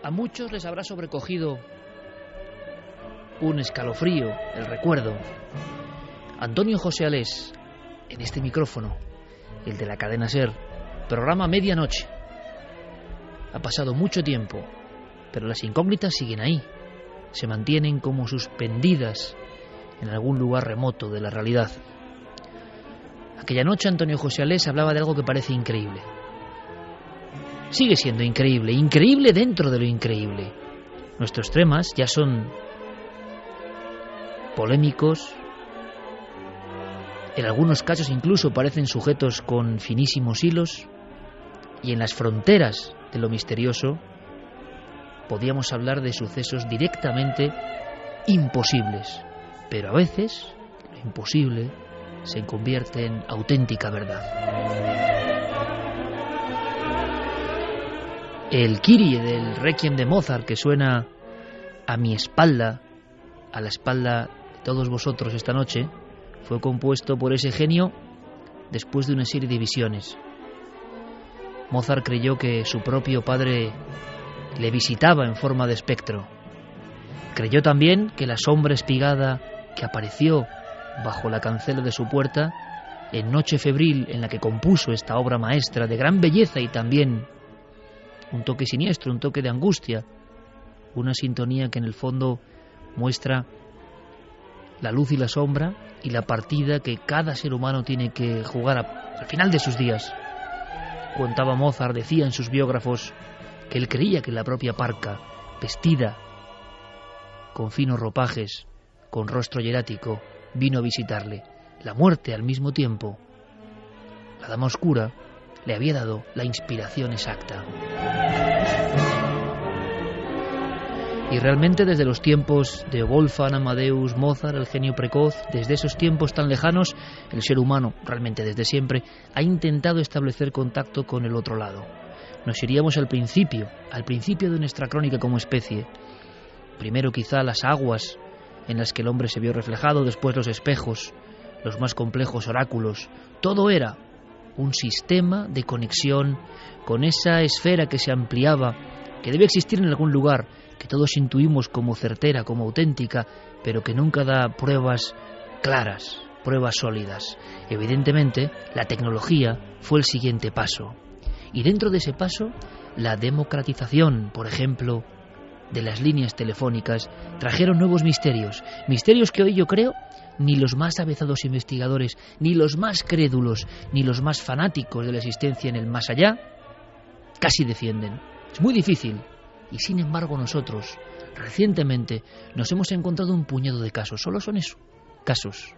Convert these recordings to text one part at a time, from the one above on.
A muchos les habrá sobrecogido un escalofrío, el recuerdo. Antonio José Alés, en este micrófono, el de la cadena SER, programa Medianoche. Ha pasado mucho tiempo, pero las incógnitas siguen ahí, se mantienen como suspendidas en algún lugar remoto de la realidad. Aquella noche Antonio José Alés hablaba de algo que parece increíble. Sigue siendo increíble, increíble dentro de lo increíble. Nuestros temas ya son polémicos, en algunos casos incluso parecen sujetos con finísimos hilos, y en las fronteras de lo misterioso podíamos hablar de sucesos directamente imposibles, pero a veces lo imposible se convierte en auténtica verdad. El Kyrie del Requiem de Mozart, que suena a mi espalda, a la espalda de todos vosotros esta noche, fue compuesto por ese genio después de una serie de visiones. Mozart creyó que su propio padre le visitaba en forma de espectro. Creyó también que la sombra espigada que apareció bajo la cancela de su puerta en noche febril en la que compuso esta obra maestra de gran belleza y también un toque siniestro, un toque de angustia, una sintonía que en el fondo muestra la luz y la sombra y la partida que cada ser humano tiene que jugar al final de sus días. Contaba Mozart, decía en sus biógrafos, que él creía que la propia Parca, vestida con finos ropajes, con rostro hierático, vino a visitarle. La muerte al mismo tiempo, la dama oscura, le había dado la inspiración exacta. Y realmente desde los tiempos de Wolfgang Amadeus Mozart, el genio precoz, desde esos tiempos tan lejanos, el ser humano, realmente desde siempre, ha intentado establecer contacto con el otro lado. Nos iríamos al principio de nuestra crónica como especie. Primero quizá las aguas en las que el hombre se vio reflejado, después los espejos, los más complejos oráculos. Todo era un sistema de conexión con esa esfera que se ampliaba, que debe existir en algún lugar, que todos intuimos como certera, como auténtica, pero que nunca da pruebas claras, pruebas sólidas. Evidentemente, la tecnología fue el siguiente paso. Y dentro de ese paso, la democratización, por ejemplo, de las líneas telefónicas, trajeron nuevos misterios. Misterios que hoy yo creo ni los más avezados investigadores, ni los más crédulos, ni los más fanáticos de la existencia en el más allá, casi defienden. Es muy difícil. Y sin embargo nosotros, recientemente, nos hemos encontrado un puñado de casos. Solo son eso, casos.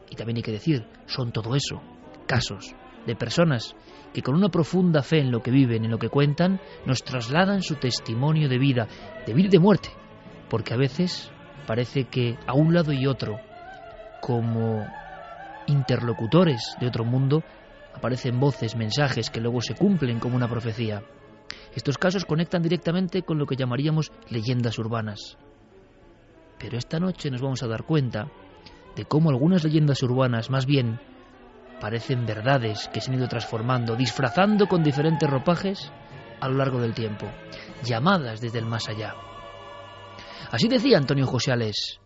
Y también hay que decir, son todo eso, casos de personas que con una profunda fe en lo que viven, en lo que cuentan, nos trasladan su testimonio de vida y de muerte. Porque a veces parece que a un lado y otro, como interlocutores de otro mundo, aparecen voces, mensajes que luego se cumplen como una profecía. Estos casos conectan directamente con lo que llamaríamos leyendas urbanas. Pero esta noche nos vamos a dar cuenta de cómo algunas leyendas urbanas más bien parecen verdades que se han ido transformando, disfrazando con diferentes ropajes a lo largo del tiempo, llamadas desde el más allá. Así decía Antonio José Alés.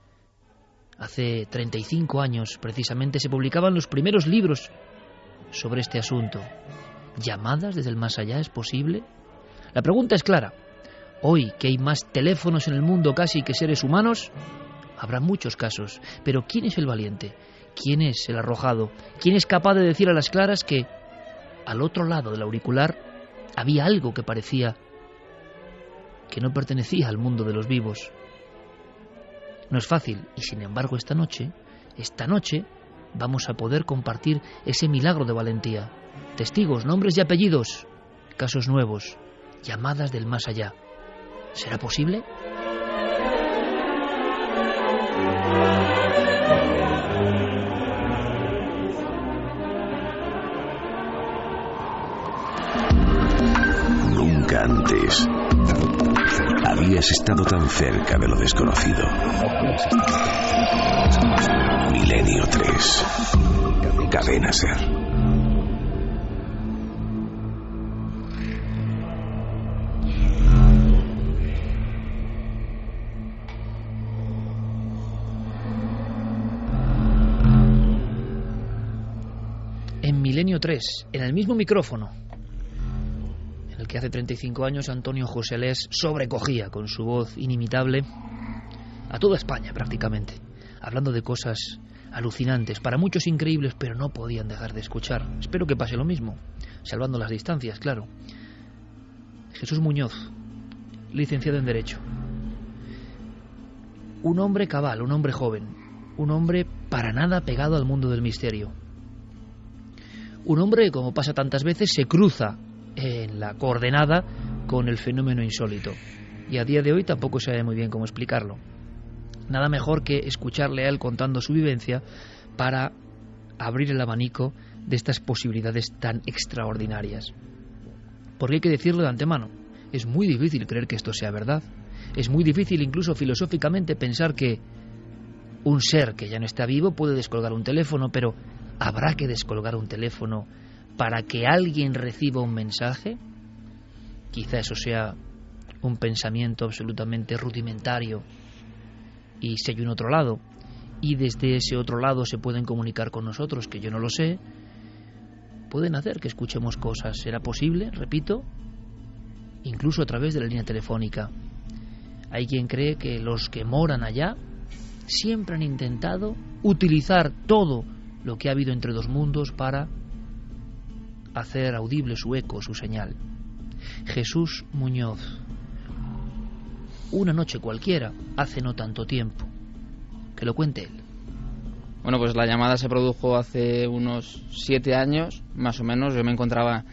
Hace 35 años, precisamente, se publicaban los primeros libros sobre este asunto. ¿Llamadas desde el más allá es posible? La pregunta es clara. Hoy, que hay más teléfonos en el mundo casi que seres humanos, habrá muchos casos. Pero ¿quién es el valiente? ¿Quién es el arrojado? ¿Quién es capaz de decir a las claras que al otro lado del auricular había algo que parecía que no pertenecía al mundo de los vivos? No es fácil, y sin embargo esta noche vamos a poder compartir ese milagro de valentía. Testigos, nombres y apellidos, casos nuevos, llamadas del más allá. ¿Será posible? Nunca antes habías estado tan cerca de lo desconocido. Milenio 3. Cadena SER. 3, en el mismo micrófono en el que hace 35 años Antonio José Les sobrecogía con su voz inimitable a toda España prácticamente, hablando de cosas alucinantes, para muchos increíbles, pero no podían dejar de escuchar. Espero que pase lo mismo, salvando las distancias, claro. Jesús Muñoz, licenciado en Derecho. Un hombre cabal, un hombre joven, un hombre para nada pegado al mundo del misterio. Un hombre que, como pasa tantas veces, se cruza en la coordenada con el fenómeno insólito. Y a día de hoy tampoco se sabe muy bien cómo explicarlo. Nada mejor que escucharle a él contando su vivencia para abrir el abanico de estas posibilidades tan extraordinarias. Porque hay que decirlo de antemano, es muy difícil creer que esto sea verdad. Es muy difícil incluso filosóficamente pensar que un ser que ya no está vivo puede descolgar un teléfono, pero ¿habrá que descolgar un teléfono para que alguien reciba un mensaje? Quizá eso sea un pensamiento absolutamente rudimentario. Y si hay un otro lado, y desde ese otro lado se pueden comunicar con nosotros, que yo no lo sé, pueden hacer que escuchemos cosas. ¿Será posible? Repito, incluso a través de la línea telefónica. Hay quien cree que los que moran allá siempre han intentado utilizar todo lo que ha habido entre dos mundos para hacer audible su eco, su señal. Jesús Muñoz. Una noche cualquiera, hace no tanto tiempo. Que lo cuente él. Bueno, pues la llamada se produjo hace unos 7 años, más o menos. Yo me encontraba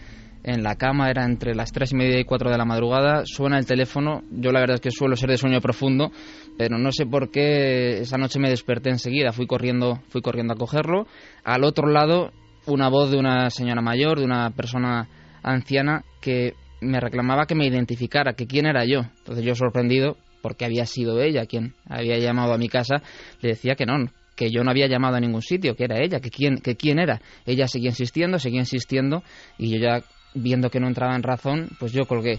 en la cama, era entre las 3:30 y 4 de la madrugada. Suena el teléfono. Yo la verdad es que suelo ser de sueño profundo, pero no sé por qué esa noche me desperté enseguida. Fui corriendo a cogerlo. Al otro lado, una voz de una señora mayor, de una persona anciana, que me reclamaba que me identificara, que quién era yo. Entonces yo, sorprendido, porque había sido ella quien había llamado a mi casa, le decía que no, que yo no había llamado a ningún sitio, que era ella, que quién era. Ella seguía insistiendo, y yo ya, viendo que no entraba en razón, pues yo colgué.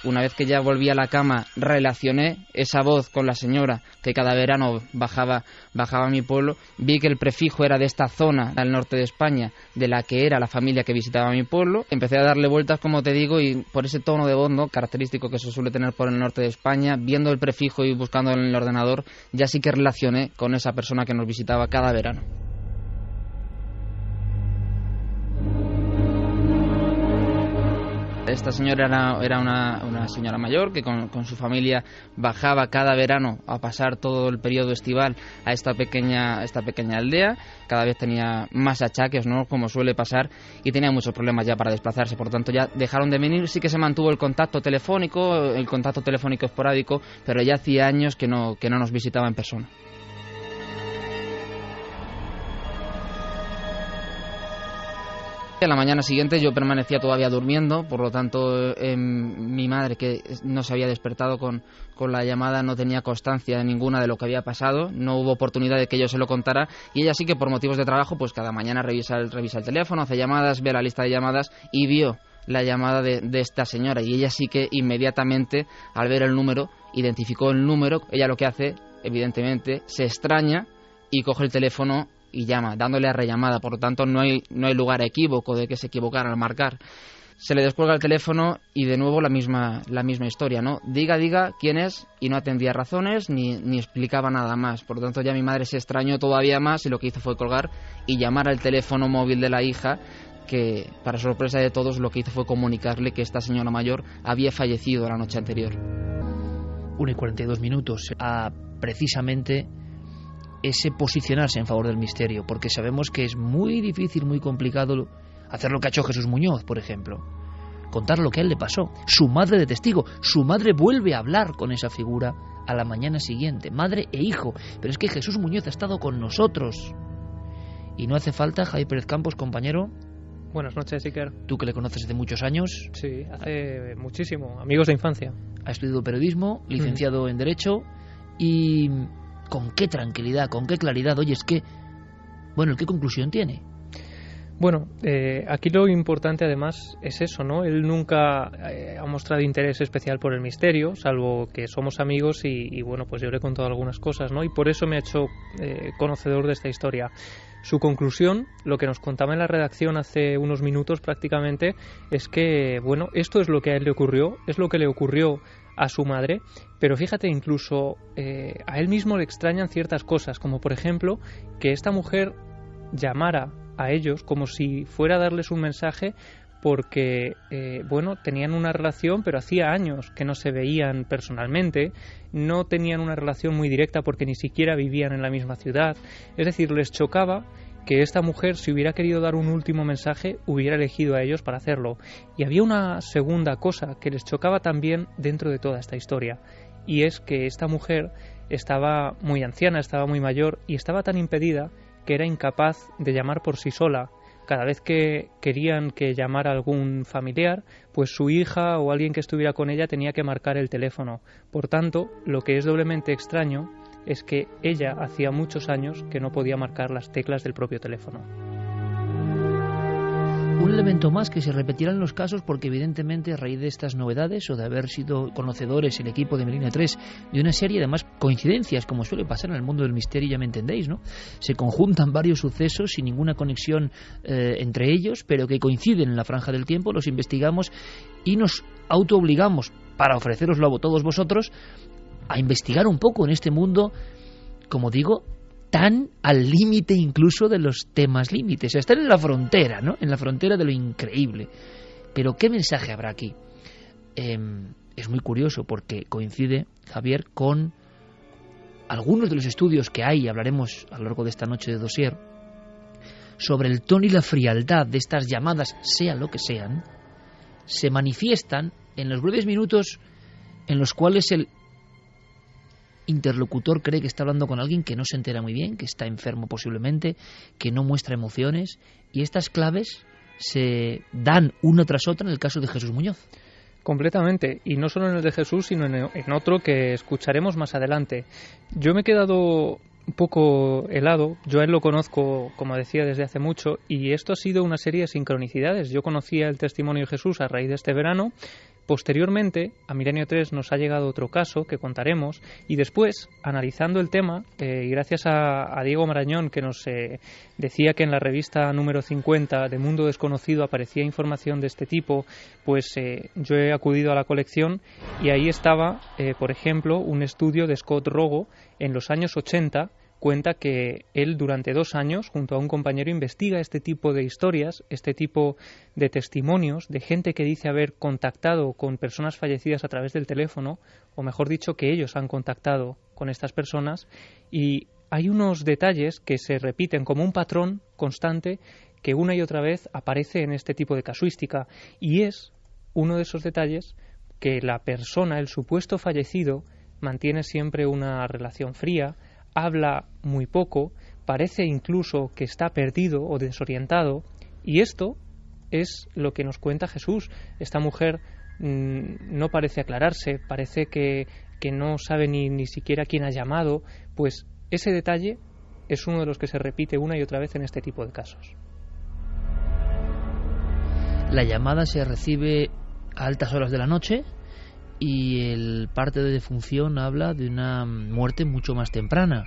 Una vez que ya volví a la cama, relacioné esa voz con la señora que cada verano bajaba a mi pueblo. Vi que el prefijo era de esta zona al norte de España, de la que era la familia que visitaba mi pueblo. Empecé a darle vueltas, como te digo, y por ese tono de voz, ¿no?, característico que se suele tener por el norte de España, viendo el prefijo y buscando en el ordenador, ya sí que relacioné con esa persona que nos visitaba cada verano. Esta señora era una señora mayor que con su familia bajaba cada verano a pasar todo el periodo estival a esta pequeña aldea. Cada vez tenía más achaques, ¿no?, como suele pasar, y tenía muchos problemas ya para desplazarse. Por tanto, ya dejaron de venir. Sí que se mantuvo el contacto telefónico esporádico, pero ya hacía años que no nos visitaba en persona. A la mañana siguiente yo permanecía todavía durmiendo, por lo tanto mi madre, que no se había despertado con la llamada, no tenía constancia ninguna de lo que había pasado, no hubo oportunidad de que yo se lo contara, y ella sí que por motivos de trabajo, pues cada mañana revisa el teléfono, hace llamadas, ve la lista de llamadas y vio la llamada de esta señora, y ella sí que inmediatamente, al ver el número, identificó el número. Ella lo que hace, evidentemente, se extraña y coge el teléfono y llama, dándole a rellamada. Por lo tanto, no hay lugar a equívoco de que se equivocara al marcar. Se le descuelga el teléfono y de nuevo la misma historia, ¿no? Diga quién es, y no atendía razones ni explicaba nada más. Por lo tanto, ya mi madre se extrañó todavía más, y lo que hizo fue colgar y llamar al teléfono móvil de la hija, que, para sorpresa de todos, lo que hizo fue comunicarle que esta señora mayor había fallecido la noche anterior. 1:42 a precisamente ese posicionarse en favor del misterio, porque sabemos que es muy difícil, muy complicado hacer lo que ha hecho Jesús Muñoz, por ejemplo, contar lo que a él le pasó. Su madre de testigo, su madre vuelve a hablar con esa figura a la mañana siguiente, madre e hijo. Pero es que Jesús Muñoz ha estado con nosotros, y no hace falta. Javier Pérez Campos, compañero. Buenas noches, Iker. Tú, que le conoces hace muchos años. Sí, hace muchísimo, amigos de infancia. Ha estudiado periodismo, licenciado en Derecho, y con qué tranquilidad, con qué claridad. Oye, es que, bueno, ¿qué conclusión tiene? Bueno, aquí lo importante además es eso, ¿no? Él nunca ha mostrado interés especial por el misterio, salvo que somos amigos y bueno, pues yo le he contado algunas cosas, ¿no? Y por eso me ha hecho conocedor de esta historia. Su conclusión, lo que nos contaba en la redacción hace unos minutos prácticamente, es que, bueno, esto es lo que a él le ocurrió, es lo que le ocurrió a su madre, pero fíjate, incluso a él mismo le extrañan ciertas cosas, como por ejemplo que esta mujer llamara a ellos como si fuera a darles un mensaje porque, bueno, tenían una relación, pero hacía años que no se veían personalmente, no tenían una relación muy directa porque ni siquiera vivían en la misma ciudad. Es decir, les chocaba que esta mujer, si hubiera querido dar un último mensaje, hubiera elegido a ellos para hacerlo. Y había una segunda cosa que les chocaba también dentro de toda esta historia, y es que esta mujer estaba muy anciana, estaba muy mayor y estaba tan impedida que era incapaz de llamar por sí sola. Cada vez que querían que llamara algún familiar, pues su hija o alguien que estuviera con ella tenía que marcar el teléfono. Por tanto, lo que es doblemente extraño es que ella hacía muchos años que no podía marcar las teclas del propio teléfono. Un elemento más que se repetirá en los casos porque evidentemente a raíz de estas novedades o de haber sido conocedores el equipo de Milenio 3 de una serie de más coincidencias, como suele pasar en el mundo del misterio, ya me entendéis, ¿no? Se conjuntan varios sucesos sin ninguna conexión entre ellos, pero que coinciden en la franja del tiempo, los investigamos y nos autoobligamos, para ofreceroslo a todos vosotros, a investigar un poco en este mundo, como digo, tan al límite incluso de los temas límites, o sea, están en la frontera, ¿no? En la frontera de lo increíble. Pero ¿qué mensaje habrá aquí? Es muy curioso porque coincide, Javier, con algunos de los estudios que hay, hablaremos a lo largo de esta noche de dossier, sobre el tono y la frialdad de estas llamadas, sea lo que sean, se manifiestan en los breves minutos en los cuales el interlocutor cree que está hablando con alguien que no se entera muy bien, que está enfermo posiblemente, que no muestra emociones, y estas claves se dan una tras otra en el caso de Jesús Muñoz. Completamente, y no solo en el de Jesús, sino en otro que escucharemos más adelante. Yo me he quedado un poco helado, yo a él lo conozco, como decía, desde hace mucho, y esto ha sido una serie de sincronicidades. Yo conocía el testimonio de Jesús a raíz de este verano. Posteriormente, a Milenio 3 nos ha llegado otro caso que contaremos, y después, analizando el tema, y gracias a Diego Marañón, que nos decía que en la revista número 50 de Mundo Desconocido aparecía información de este tipo, pues yo he acudido a la colección y ahí estaba, por ejemplo, un estudio de Scott Rogo en los años 80. Cuenta que él durante 2 años, junto a un compañero, investiga este tipo de historias, este tipo de testimonios de gente que dice haber contactado con personas fallecidas a través del teléfono, o mejor dicho, que ellos han contactado con estas personas, y hay unos detalles que se repiten como un patrón constante que una y otra vez aparece en este tipo de casuística, y es uno de esos detalles que la persona, el supuesto fallecido, mantiene siempre una relación fría, habla muy poco, parece incluso que está perdido o desorientado, y esto es lo que nos cuenta Jesús. Esta mujer no parece aclararse, parece que no sabe ni siquiera quién ha llamado, pues ese detalle es uno de los que se repite una y otra vez en este tipo de casos. La llamada se recibe a altas horas de la noche, y el parte de defunción habla de una muerte mucho más temprana.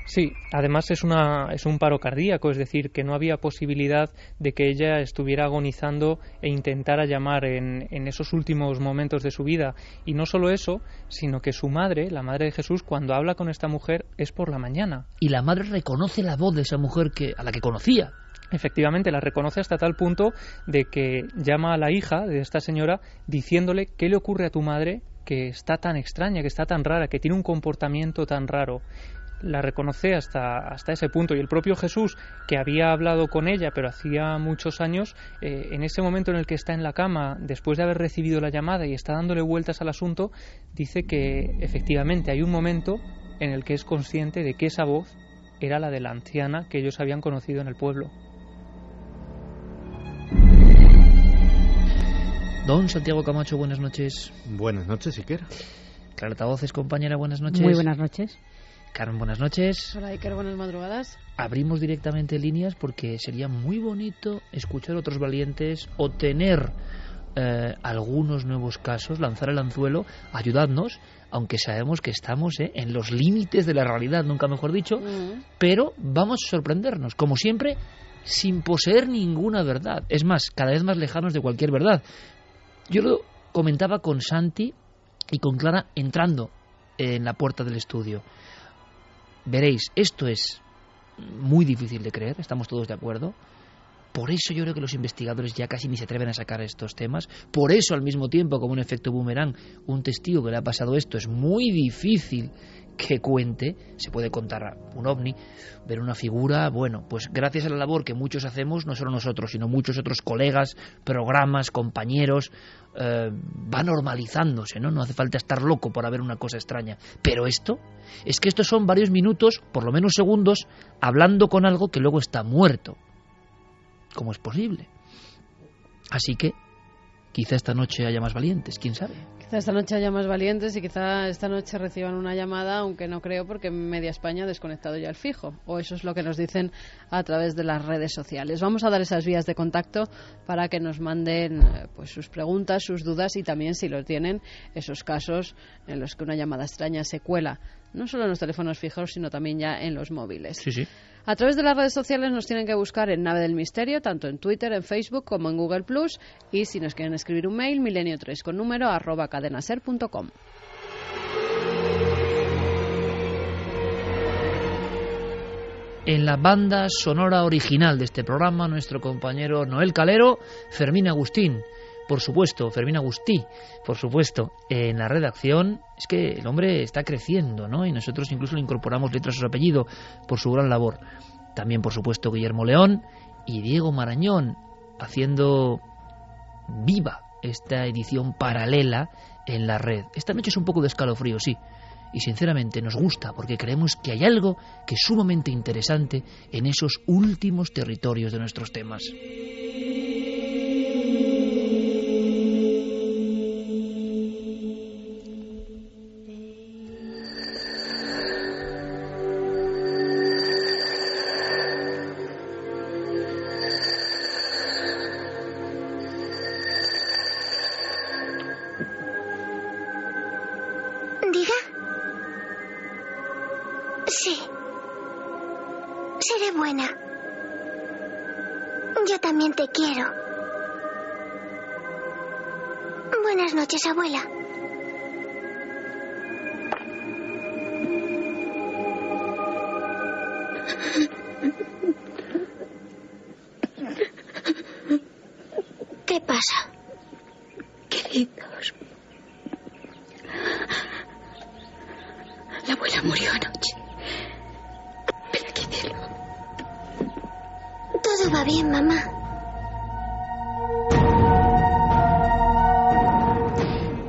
Sí, además es un paro cardíaco, es decir, que no había posibilidad de que ella estuviera agonizando e intentara llamar en esos últimos momentos de su vida. Y no solo eso, sino que su madre, la madre de Jesús, cuando habla con esta mujer es por la mañana. Y la madre reconoce la voz de esa mujer a la que conocía. Efectivamente, la reconoce hasta tal punto de que llama a la hija de esta señora diciéndole qué le ocurre a tu madre, que está tan extraña, que está tan rara, que tiene un comportamiento tan raro. La reconoce hasta ese punto, y el propio Jesús, que había hablado con ella pero hacía muchos años, en ese momento en el que está en la cama después de haber recibido la llamada y está dándole vueltas al asunto, dice que efectivamente hay un momento en el que es consciente de que esa voz era la de la anciana que ellos habían conocido en el pueblo. Don Santiago Camacho, buenas noches. Buenas noches, Iker. Clara Tavoces, compañera, buenas noches. Muy buenas noches. Carmen, buenas noches. Hola, Iker, buenas madrugadas. Abrimos directamente líneas porque sería muy bonito escuchar a otros valientes o tener algunos nuevos casos, lanzar el anzuelo, ayudadnos, aunque sabemos que estamos en los límites de la realidad, nunca mejor dicho, pero vamos a sorprendernos, como siempre, sin poseer ninguna verdad. Es más, cada vez más lejanos de cualquier verdad. Yo lo comentaba con Santi y con Clara entrando en la puerta del estudio. Veréis, esto es muy difícil de creer, estamos todos de acuerdo. Por eso yo creo que los investigadores ya casi ni se atreven a sacar estos temas. Por eso, al mismo tiempo, como un efecto boomerang, un testigo que le ha pasado esto es muy difícil que cuente. Se puede contar un ovni, ver una figura. Bueno, pues gracias a la labor que muchos hacemos, no solo nosotros, sino muchos otros colegas, programas, compañeros, va normalizándose, ¿no? No hace falta estar loco para ver una cosa extraña. Pero esto, es que estos son varios minutos, por lo menos segundos, hablando con algo que luego está muerto. ¿Cómo es posible? Así que quizá esta noche haya más valientes, quién sabe. Quizá esta noche haya más valientes y quizá esta noche reciban una llamada, aunque no creo, porque media España ha desconectado ya el fijo, o eso es lo que nos dicen a través de las redes sociales. Vamos a dar esas vías de contacto para que nos manden pues sus preguntas, sus dudas y también, si lo tienen, esos casos en los que una llamada extraña se cuela, no solo en los teléfonos fijos, sino también ya en los móviles. Sí, sí. A través de las redes sociales nos tienen que buscar en Nave del Misterio, tanto en Twitter, en Facebook como en Google+, y si nos quieren escribir un mail, milenio3 con número @cadenaser.com. En la banda sonora original de este programa, nuestro compañero Noel Calero, Fermín Agustín, por supuesto, Fermín Agustí, por supuesto, en la redacción. Es que el hombre está creciendo, ¿no? Y nosotros incluso le incorporamos letras a su apellido por su gran labor. También, por supuesto, Guillermo León y Diego Marañón, haciendo viva esta edición paralela en la red. Esta noche es un poco de escalofrío, sí, y sinceramente nos gusta porque creemos que hay algo que es sumamente interesante en esos últimos territorios de nuestros temas. Te quiero. Buenas noches, abuela. ¿Qué pasa? Queridos, la abuela murió anoche. Ven aquí, cielo. Todo va bien, mamá.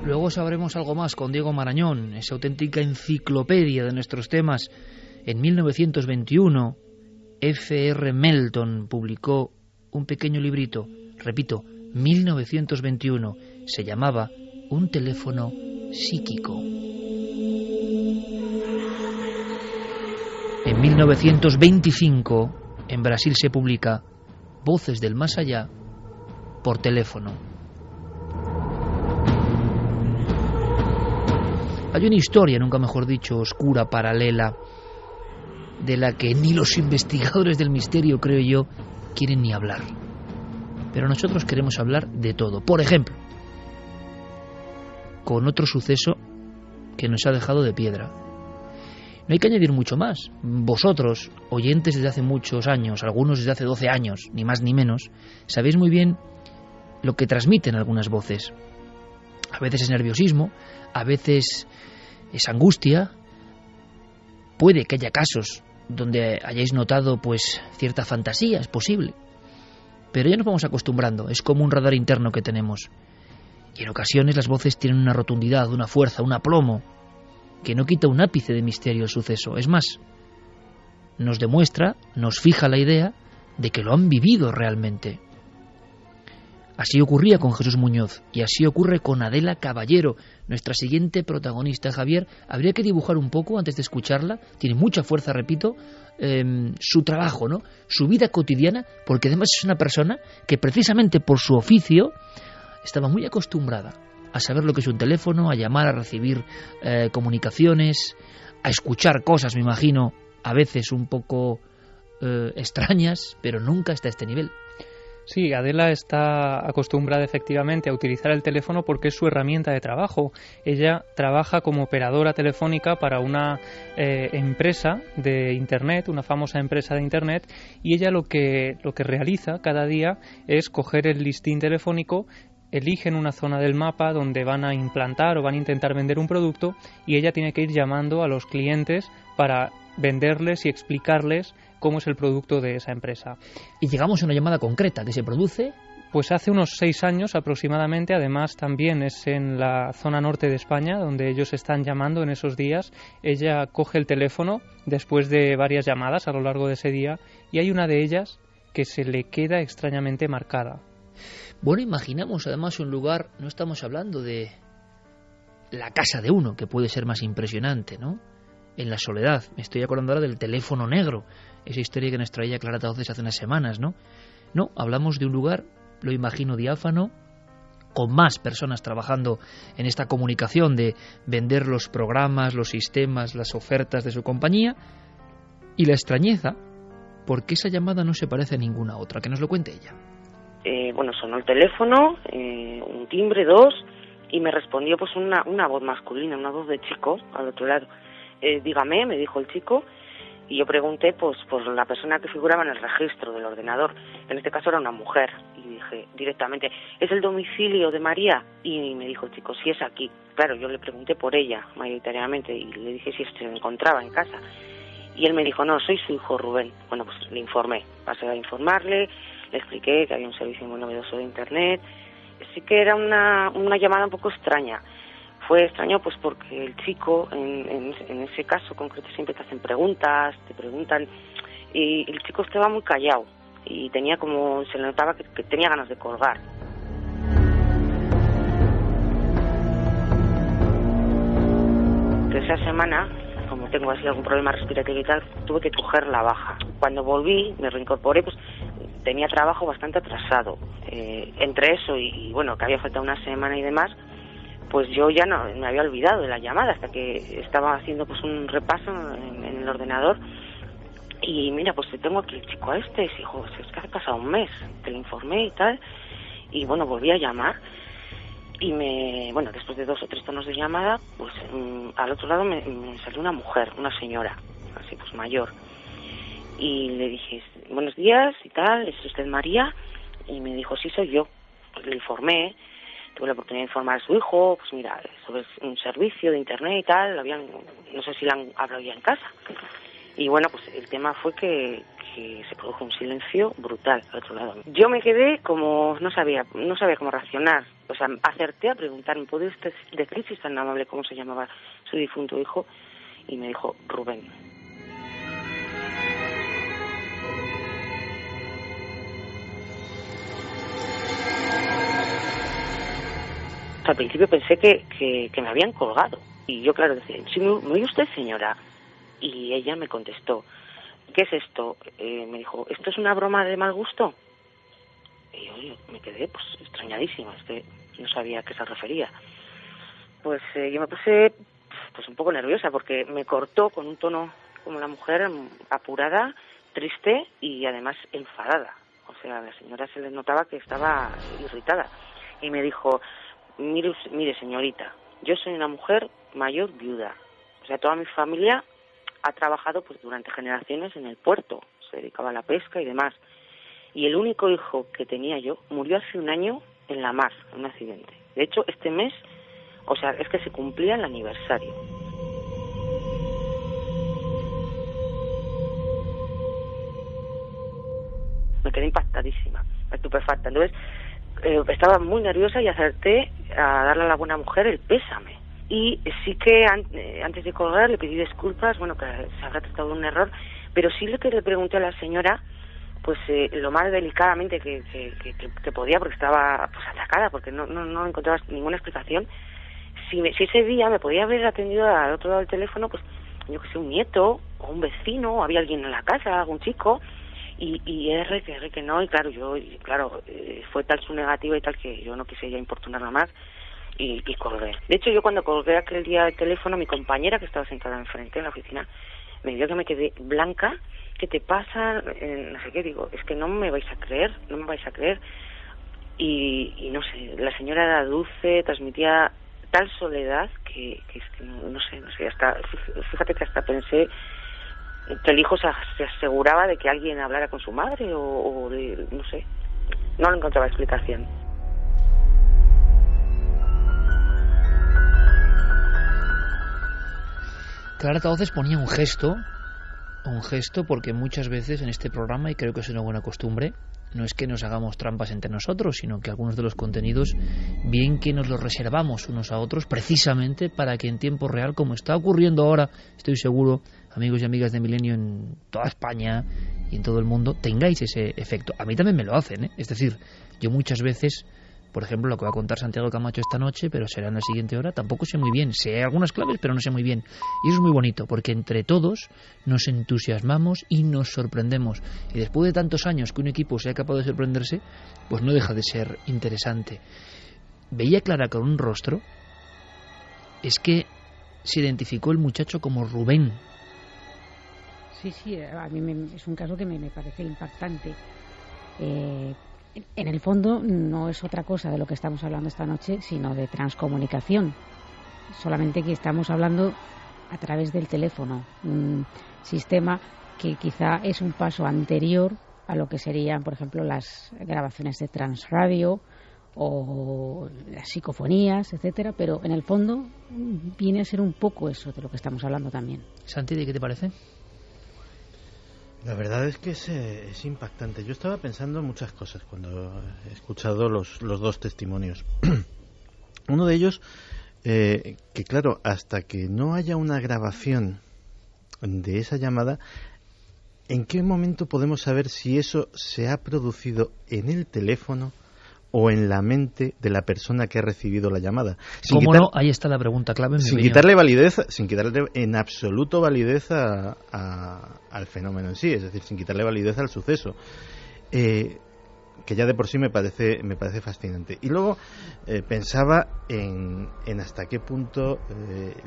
Luego sabremos algo más con Diego Marañón, esa auténtica enciclopedia de nuestros temas. En 1921, F.R. Melton publicó un pequeño librito, repito, 1921, se llamaba Un teléfono psíquico. En 1925, en Brasil se publica Voces del Más Allá por teléfono. Hay una historia, nunca mejor dicho, oscura, paralela, de la que ni los investigadores del misterio, creo yo, quieren ni hablar. Pero nosotros queremos hablar de todo. Por ejemplo, con otro suceso que nos ha dejado de piedra. No hay que añadir mucho más. Vosotros, oyentes desde hace muchos años, algunos desde hace 12 años, ni más ni menos, sabéis muy bien lo que transmiten algunas voces. A veces es nerviosismo, a veces es angustia. Puede que haya casos donde hayáis notado pues cierta fantasía, es posible. Pero ya nos vamos acostumbrando, es como un radar interno que tenemos. Y en ocasiones las voces tienen una rotundidad, una fuerza, un aplomo, que no quita un ápice de misterio al suceso. Es más, nos demuestra, nos fija la idea de que lo han vivido realmente. Así ocurría con Jesús Muñoz y así ocurre con Adela Caballero, nuestra siguiente protagonista. Javier, habría que dibujar un poco antes de escucharla. Tiene mucha fuerza, repito, su trabajo, ¿no? Su vida cotidiana, porque además es una persona que precisamente por su oficio estaba muy acostumbrada a saber lo que es un teléfono, a llamar, a recibir comunicaciones, a escuchar cosas, me imagino, a veces un poco extrañas, pero nunca hasta este nivel. Sí, Adela está acostumbrada efectivamente a utilizar el teléfono porque es su herramienta de trabajo. Ella trabaja como operadora telefónica para una empresa de Internet, una famosa empresa de Internet, y ella lo que realiza cada día es coger el listín telefónico, eligen una zona del mapa donde van a implantar o van a intentar vender un producto y ella tiene que ir llamando a los clientes para venderles y explicarles cómo es el producto de esa empresa. Y llegamos a una llamada concreta que se produce. Pues hace unos 6 años aproximadamente, además también es en la zona norte de España donde ellos están llamando en esos días. Ella coge el teléfono después de varias llamadas a lo largo de ese día y hay una de ellas que se le queda extrañamente marcada. Bueno, imaginamos además un lugar, no estamos hablando de la casa de uno, que puede ser más impresionante, ¿no? En la soledad. Me estoy acordando ahora del teléfono negro, esa historia que nos traía Clara Tauces hace unas semanas, ¿no? No, hablamos de un lugar, lo imagino, diáfano, con más personas trabajando en esta comunicación de vender los programas, los sistemas, las ofertas de su compañía, y la extrañeza, porque esa llamada no se parece a ninguna otra. Que nos lo cuente ella. Bueno, sonó el teléfono, un timbre, 2, y me respondió pues una voz masculina, una voz de chico al otro lado. Dígame, me dijo el chico, y yo pregunté pues por la persona que figuraba en el registro del ordenador. En este caso era una mujer, y dije directamente, ¿es el domicilio de María? Y me dijo el chico, sí, es aquí. Claro, yo le pregunté por ella mayoritariamente y le dije si se encontraba en casa. Y él me dijo, no, soy su hijo Rubén. Bueno, pues le informé, pasé a informarle, le expliqué que había un servicio muy novedoso de Internet. Sí que era una llamada un poco extraña. Fue extraño pues porque el chico, en ese caso concreto, siempre te hacen preguntas, te preguntan, y el chico estaba muy callado y tenía como, se le notaba que tenía ganas de colgar. Esa semana, como tengo así algún problema respiratorio y tal, tuve que coger la baja. Cuando volví, me reincorporé, pues tenía trabajo bastante atrasado. Entre eso y bueno, que había faltado una semana y demás, pues yo ya no me había olvidado de la llamada hasta que estaba haciendo pues un repaso en el ordenador y mira, pues tengo aquí el chico este, y dijo, es que hace pasado un mes, te lo informé y tal, y bueno, volví a llamar y bueno, después de 2 o 3 tonos de llamada, pues al otro lado me salió una mujer, una señora, así pues mayor, y le dije, buenos días y tal, ¿es usted María? Y me dijo, sí, soy yo. Pues le informé, tuve la oportunidad de informar a su hijo, pues mira, sobre un servicio de Internet y tal, no sé si le han hablado ya en casa. Y bueno, pues el tema fue que se produjo un silencio brutal al otro lado. Yo me quedé como, no sabía cómo reaccionar. O sea, acerté a preguntarme, ¿puede usted decir si es tan amable cómo se llamaba su difunto hijo? Y me dijo, Rubén. Al principio pensé que me habían colgado. Y yo, claro, decía, ¿sí me oye usted, señora? Y ella me contestó, ¿qué es esto? Me dijo, ¿esto es una broma de mal gusto? Y yo me quedé pues extrañadísima, es que no sabía a qué se refería. Pues yo me puse pues un poco nerviosa porque me cortó con un tono como la mujer, apurada, triste y además enfadada. O sea, a la señora se le notaba que estaba irritada. Y me dijo, mire señorita, yo soy una mujer mayor viuda. O sea, toda mi familia ha trabajado pues durante generaciones en el puerto, se dedicaba a la pesca y demás. Y el único hijo que tenía yo murió hace 1 año en la mar, en un accidente. De hecho, este mes, o sea, es que se cumplía el aniversario. Me quedé impactadísima, estupefacta. Entonces, estaba muy nerviosa y acerté a darle a la buena mujer el pésame. Y sí que antes de colgar le pedí disculpas, bueno, que se habrá tratado de un error, pero sí lo que le pregunté a la señora pues lo más delicadamente que podía, porque estaba pues atacada, porque no encontraba ninguna explicación. Si ese día me podía haber atendido al otro lado del teléfono, pues yo que sé, un nieto o un vecino, o había alguien en la casa, algún chico, y que no, y claro, fue tal su negativa y tal que yo no quise ya importunarla más y colgué. De hecho, yo cuando colgué aquel día el teléfono, mi compañera que estaba sentada enfrente en la oficina me vio que me quedé blanca. ¿Qué te pasa? No sé qué, digo, es que no me vais a creer. Y no sé, la señora era dulce, transmitía tal soledad que es que no sé, hasta fíjate que hasta pensé que el hijo se aseguraba de que alguien hablara con su madre o de, no sé, no le encontraba explicación. Clara Tauces ponía un gesto porque muchas veces en este programa, y creo que es una buena costumbre, no es que nos hagamos trampas entre nosotros, sino que algunos de los contenidos, bien que nos los reservamos unos a otros, precisamente para que en tiempo real, como está ocurriendo ahora, estoy seguro, amigos y amigas de Milenio en toda España y en todo el mundo, tengáis ese efecto. A mí también me lo hacen, ¿eh? Es decir, yo muchas veces, por ejemplo, lo que va a contar Santiago Camacho esta noche, pero será en la siguiente hora, tampoco sé muy bien. Sé algunas claves, pero no sé muy bien. Y eso es muy bonito, porque entre todos nos entusiasmamos y nos sorprendemos. Y después de tantos años que un equipo sea capaz de sorprenderse, pues no deja de ser interesante. Veía Clara con un rostro, es que se identificó el muchacho como Rubén. Sí, a mí es un caso que me parece impactante. En el fondo no es otra cosa de lo que estamos hablando esta noche, sino de transcomunicación. Solamente que estamos hablando a través del teléfono, un sistema que quizá es un paso anterior a lo que serían, por ejemplo, las grabaciones de transradio o las psicofonías, etcétera, pero en el fondo viene a ser un poco eso de lo que estamos hablando también. Santi, ¿de qué te parece? La verdad es que es impactante. Yo estaba pensando en muchas cosas cuando he escuchado los dos testimonios. Uno de ellos, que claro, hasta que no haya una grabación de esa llamada, ¿en qué momento podemos saber si eso se ha producido en el teléfono o en la mente de la persona que ha recibido la llamada? No, ahí está la pregunta clave. Sin quitarle en absoluto validez al fenómeno en sí, es decir, sin quitarle validez al suceso, que ya de por sí me parece fascinante. Y luego pensaba en hasta qué punto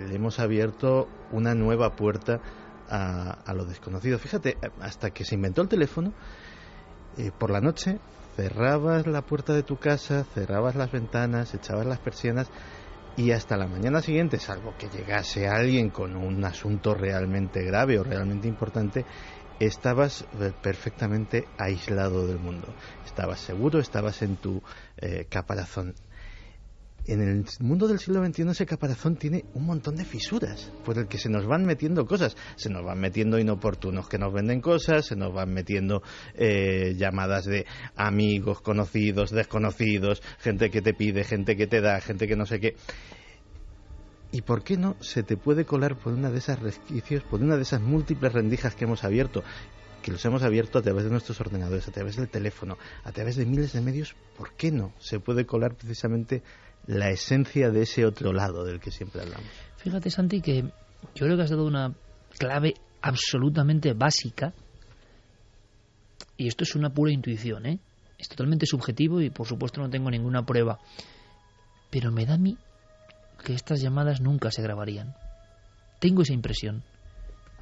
le hemos abierto una nueva puerta a lo desconocido. Fíjate, hasta que se inventó el teléfono, por la noche cerrabas la puerta de tu casa, cerrabas las ventanas, echabas las persianas y hasta la mañana siguiente, salvo que llegase alguien con un asunto realmente grave o realmente importante, estabas perfectamente aislado del mundo. Estabas seguro, estabas en tu caparazón. En el mundo del siglo XXI ese caparazón tiene un montón de fisuras por el que se nos van metiendo cosas. Se nos van metiendo inoportunos que nos venden cosas, se nos van metiendo llamadas de amigos, conocidos, desconocidos, gente que te pide, gente que te da, gente que no sé qué. ¿Y por qué no se te puede colar por una de esas resquicios, por una de esas múltiples rendijas que hemos abierto? Que los hemos abierto a través de nuestros ordenadores, a través del teléfono, a través de miles de medios. ¿Por qué no se puede colar precisamente la esencia de ese otro lado del que siempre hablamos? Fíjate, Santi, que yo creo que has dado una clave absolutamente básica, y esto es una pura intuición, es totalmente subjetivo y por supuesto no tengo ninguna prueba, pero me da a mí que estas llamadas nunca se grabarían. Tengo esa impresión.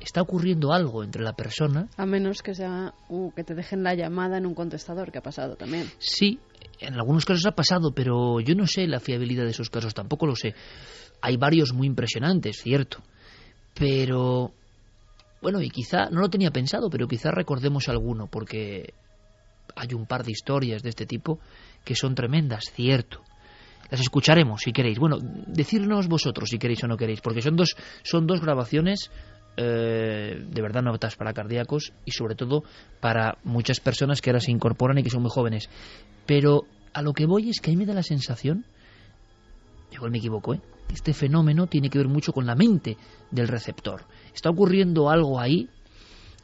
Está ocurriendo algo entre la persona. A menos que sea que te dejen la llamada en un contestador, que ha pasado también. Sí, en algunos casos ha pasado, pero yo no sé la fiabilidad de esos casos, tampoco lo sé. Hay varios muy impresionantes, cierto. Pero, bueno, y quizá, no lo tenía pensado, pero quizá recordemos alguno, porque hay un par de historias de este tipo que son tremendas, cierto. Las escucharemos si queréis. Bueno, decirnos vosotros si queréis o no queréis, porque son dos grabaciones de verdad no aptas para cardíacos y sobre todo para muchas personas que ahora se incorporan y que son muy jóvenes. Pero a lo que voy es que a mí me da la sensación, igual me equivoco, este fenómeno tiene que ver mucho con la mente del receptor. Está ocurriendo algo ahí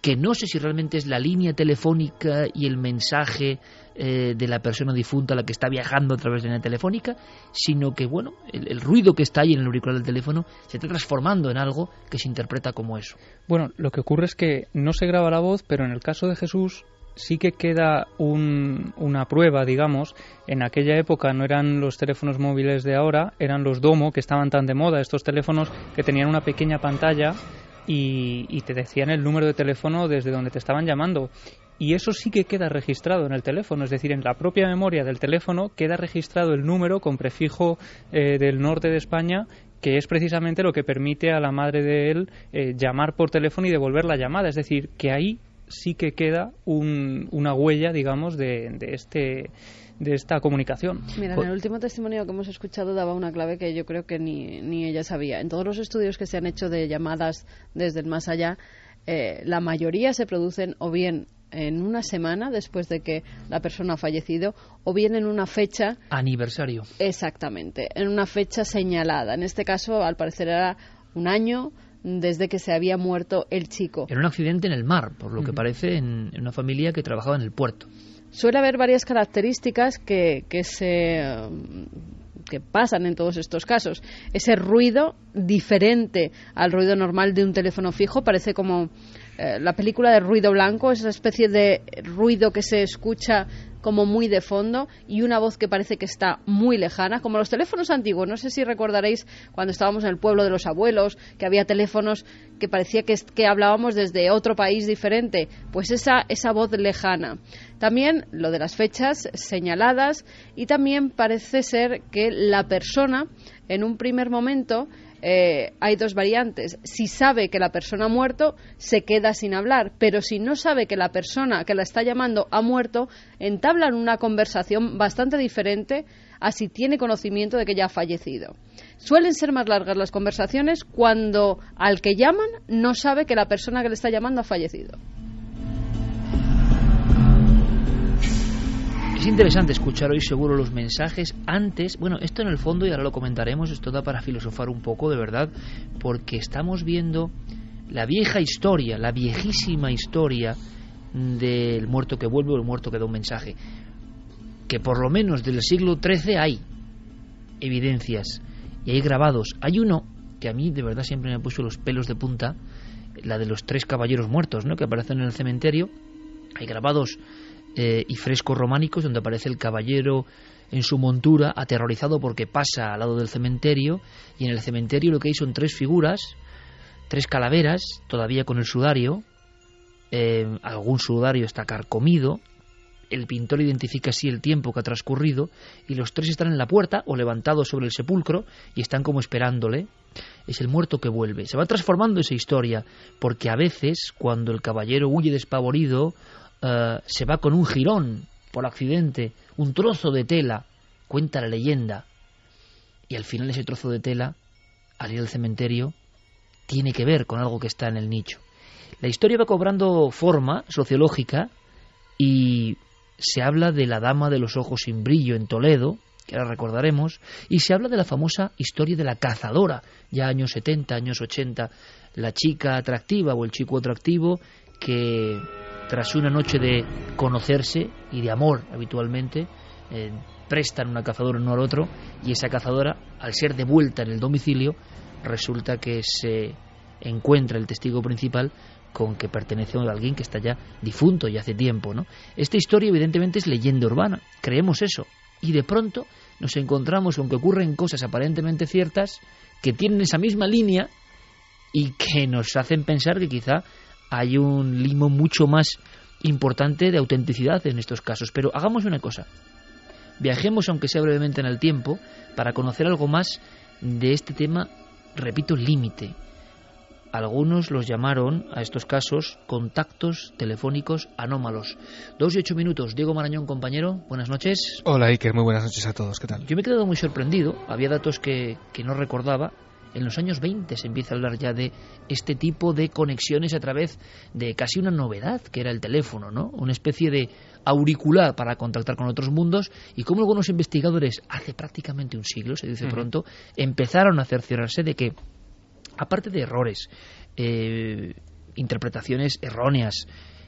que no sé si realmente es la línea telefónica y el mensaje de la persona difunta la que está viajando a través de la línea telefónica, sino que, bueno, el ruido que está ahí en el auricular del teléfono se está transformando en algo que se interpreta como eso. Bueno, lo que ocurre es que no se graba la voz, pero en el caso de Jesús sí que queda una prueba, digamos. En aquella época no eran los teléfonos móviles de ahora, eran los Domo, que estaban tan de moda, estos teléfonos que tenían una pequeña pantalla y te decían el número de teléfono desde donde te estaban llamando. Y eso sí que queda registrado en el teléfono, es decir, en la propia memoria del teléfono queda registrado el número con prefijo del norte de España, que es precisamente lo que permite a la madre de él llamar por teléfono y devolver la llamada. Es decir, que ahí sí que queda una huella, digamos, de esta comunicación. Mira, en el último testimonio que hemos escuchado daba una clave que yo creo que ni ella sabía. En todos los estudios que se han hecho de llamadas desde el más allá, la mayoría se producen o bien en una semana después de que la persona ha fallecido o bien en una fecha... Aniversario. Exactamente, en una fecha señalada. En este caso, al parecer, era un año desde que se había muerto el chico. Era un accidente en el mar, por lo que parece, en una familia que trabajaba en el puerto. Suele haber varias características que pasan en todos estos casos. Ese ruido diferente al ruido normal de un teléfono fijo, parece como la película de Ruido Blanco, esa especie de ruido que se escucha como muy de fondo y una voz que parece que está muy lejana, como los teléfonos antiguos. No sé si recordaréis cuando estábamos en el pueblo de los abuelos, que había teléfonos que parecía que hablábamos desde otro país diferente, pues esa voz lejana. También lo de las fechas señaladas, y también parece ser que la persona en un primer momento hay dos variantes. Si sabe que la persona ha muerto, se queda sin hablar, pero si no sabe que la persona que la está llamando ha muerto, entablan una conversación bastante diferente a si tiene conocimiento de que ya ha fallecido. Suelen ser más largas las conversaciones cuando al que llaman no sabe que la persona que le está llamando ha fallecido. Es interesante escuchar hoy seguro los mensajes antes. Bueno, esto en el fondo, y ahora lo comentaremos, esto da para filosofar un poco, de verdad, porque estamos viendo la vieja historia, la viejísima historia del muerto que vuelve o el muerto que da un mensaje, que por lo menos del siglo XIII hay evidencias y hay grabados. Hay uno que a mí de verdad siempre me puso los pelos de punta, la de los 3 caballeros muertos, ¿no?, que aparecen en el cementerio. Hay grabados y frescos románicos donde aparece el caballero en su montura, aterrorizado porque pasa al lado del cementerio, y en el cementerio lo que hay son 3 figuras, 3 calaveras, todavía con el sudario, algún sudario está carcomido, el pintor identifica así el tiempo que ha transcurrido, y los 3 están en la puerta o levantados sobre el sepulcro y están como esperándole. Es el muerto que vuelve. Se va transformando esa historia, porque a veces cuando el caballero huye despavorido, se va con un jirón por accidente, un trozo de tela, cuenta la leyenda, y al final ese trozo de tela, al ir al cementerio, tiene que ver con algo que está en el nicho. La historia va cobrando forma sociológica y se habla de la dama de los ojos sin brillo en Toledo, que ahora recordaremos, y se habla de la famosa historia de la cazadora, ya años 70, años 80, la chica atractiva o el chico atractivo que tras una noche de conocerse y de amor habitualmente, prestan una cazadora uno al otro, y esa cazadora, al ser devuelta en el domicilio, resulta que se encuentra el testigo principal con que pertenece a alguien que está ya difunto y hace tiempo, ¿no? Esta historia evidentemente es leyenda urbana, creemos eso, y de pronto nos encontramos con que ocurren cosas aparentemente ciertas que tienen esa misma línea y que nos hacen pensar que quizá hay un limo mucho más importante de autenticidad en estos casos. Pero hagamos una cosa, viajemos aunque sea brevemente en el tiempo para conocer algo más de este tema, repito, límite. Algunos los llamaron a estos casos contactos telefónicos anómalos. 2 y 8 minutos. Diego Marañón, compañero, buenas noches. Hola Iker, muy buenas noches a todos, ¿qué tal? Yo me he quedado muy sorprendido, había datos que no recordaba. En los años 20 se empieza a hablar ya de este tipo de conexiones a través de casi una novedad, que era el teléfono, ¿no? Una especie de auricular para contactar con otros mundos, y como algunos investigadores, hace prácticamente un siglo, se dice pronto, empezaron a cerciorarse de que, aparte de errores interpretaciones erróneas,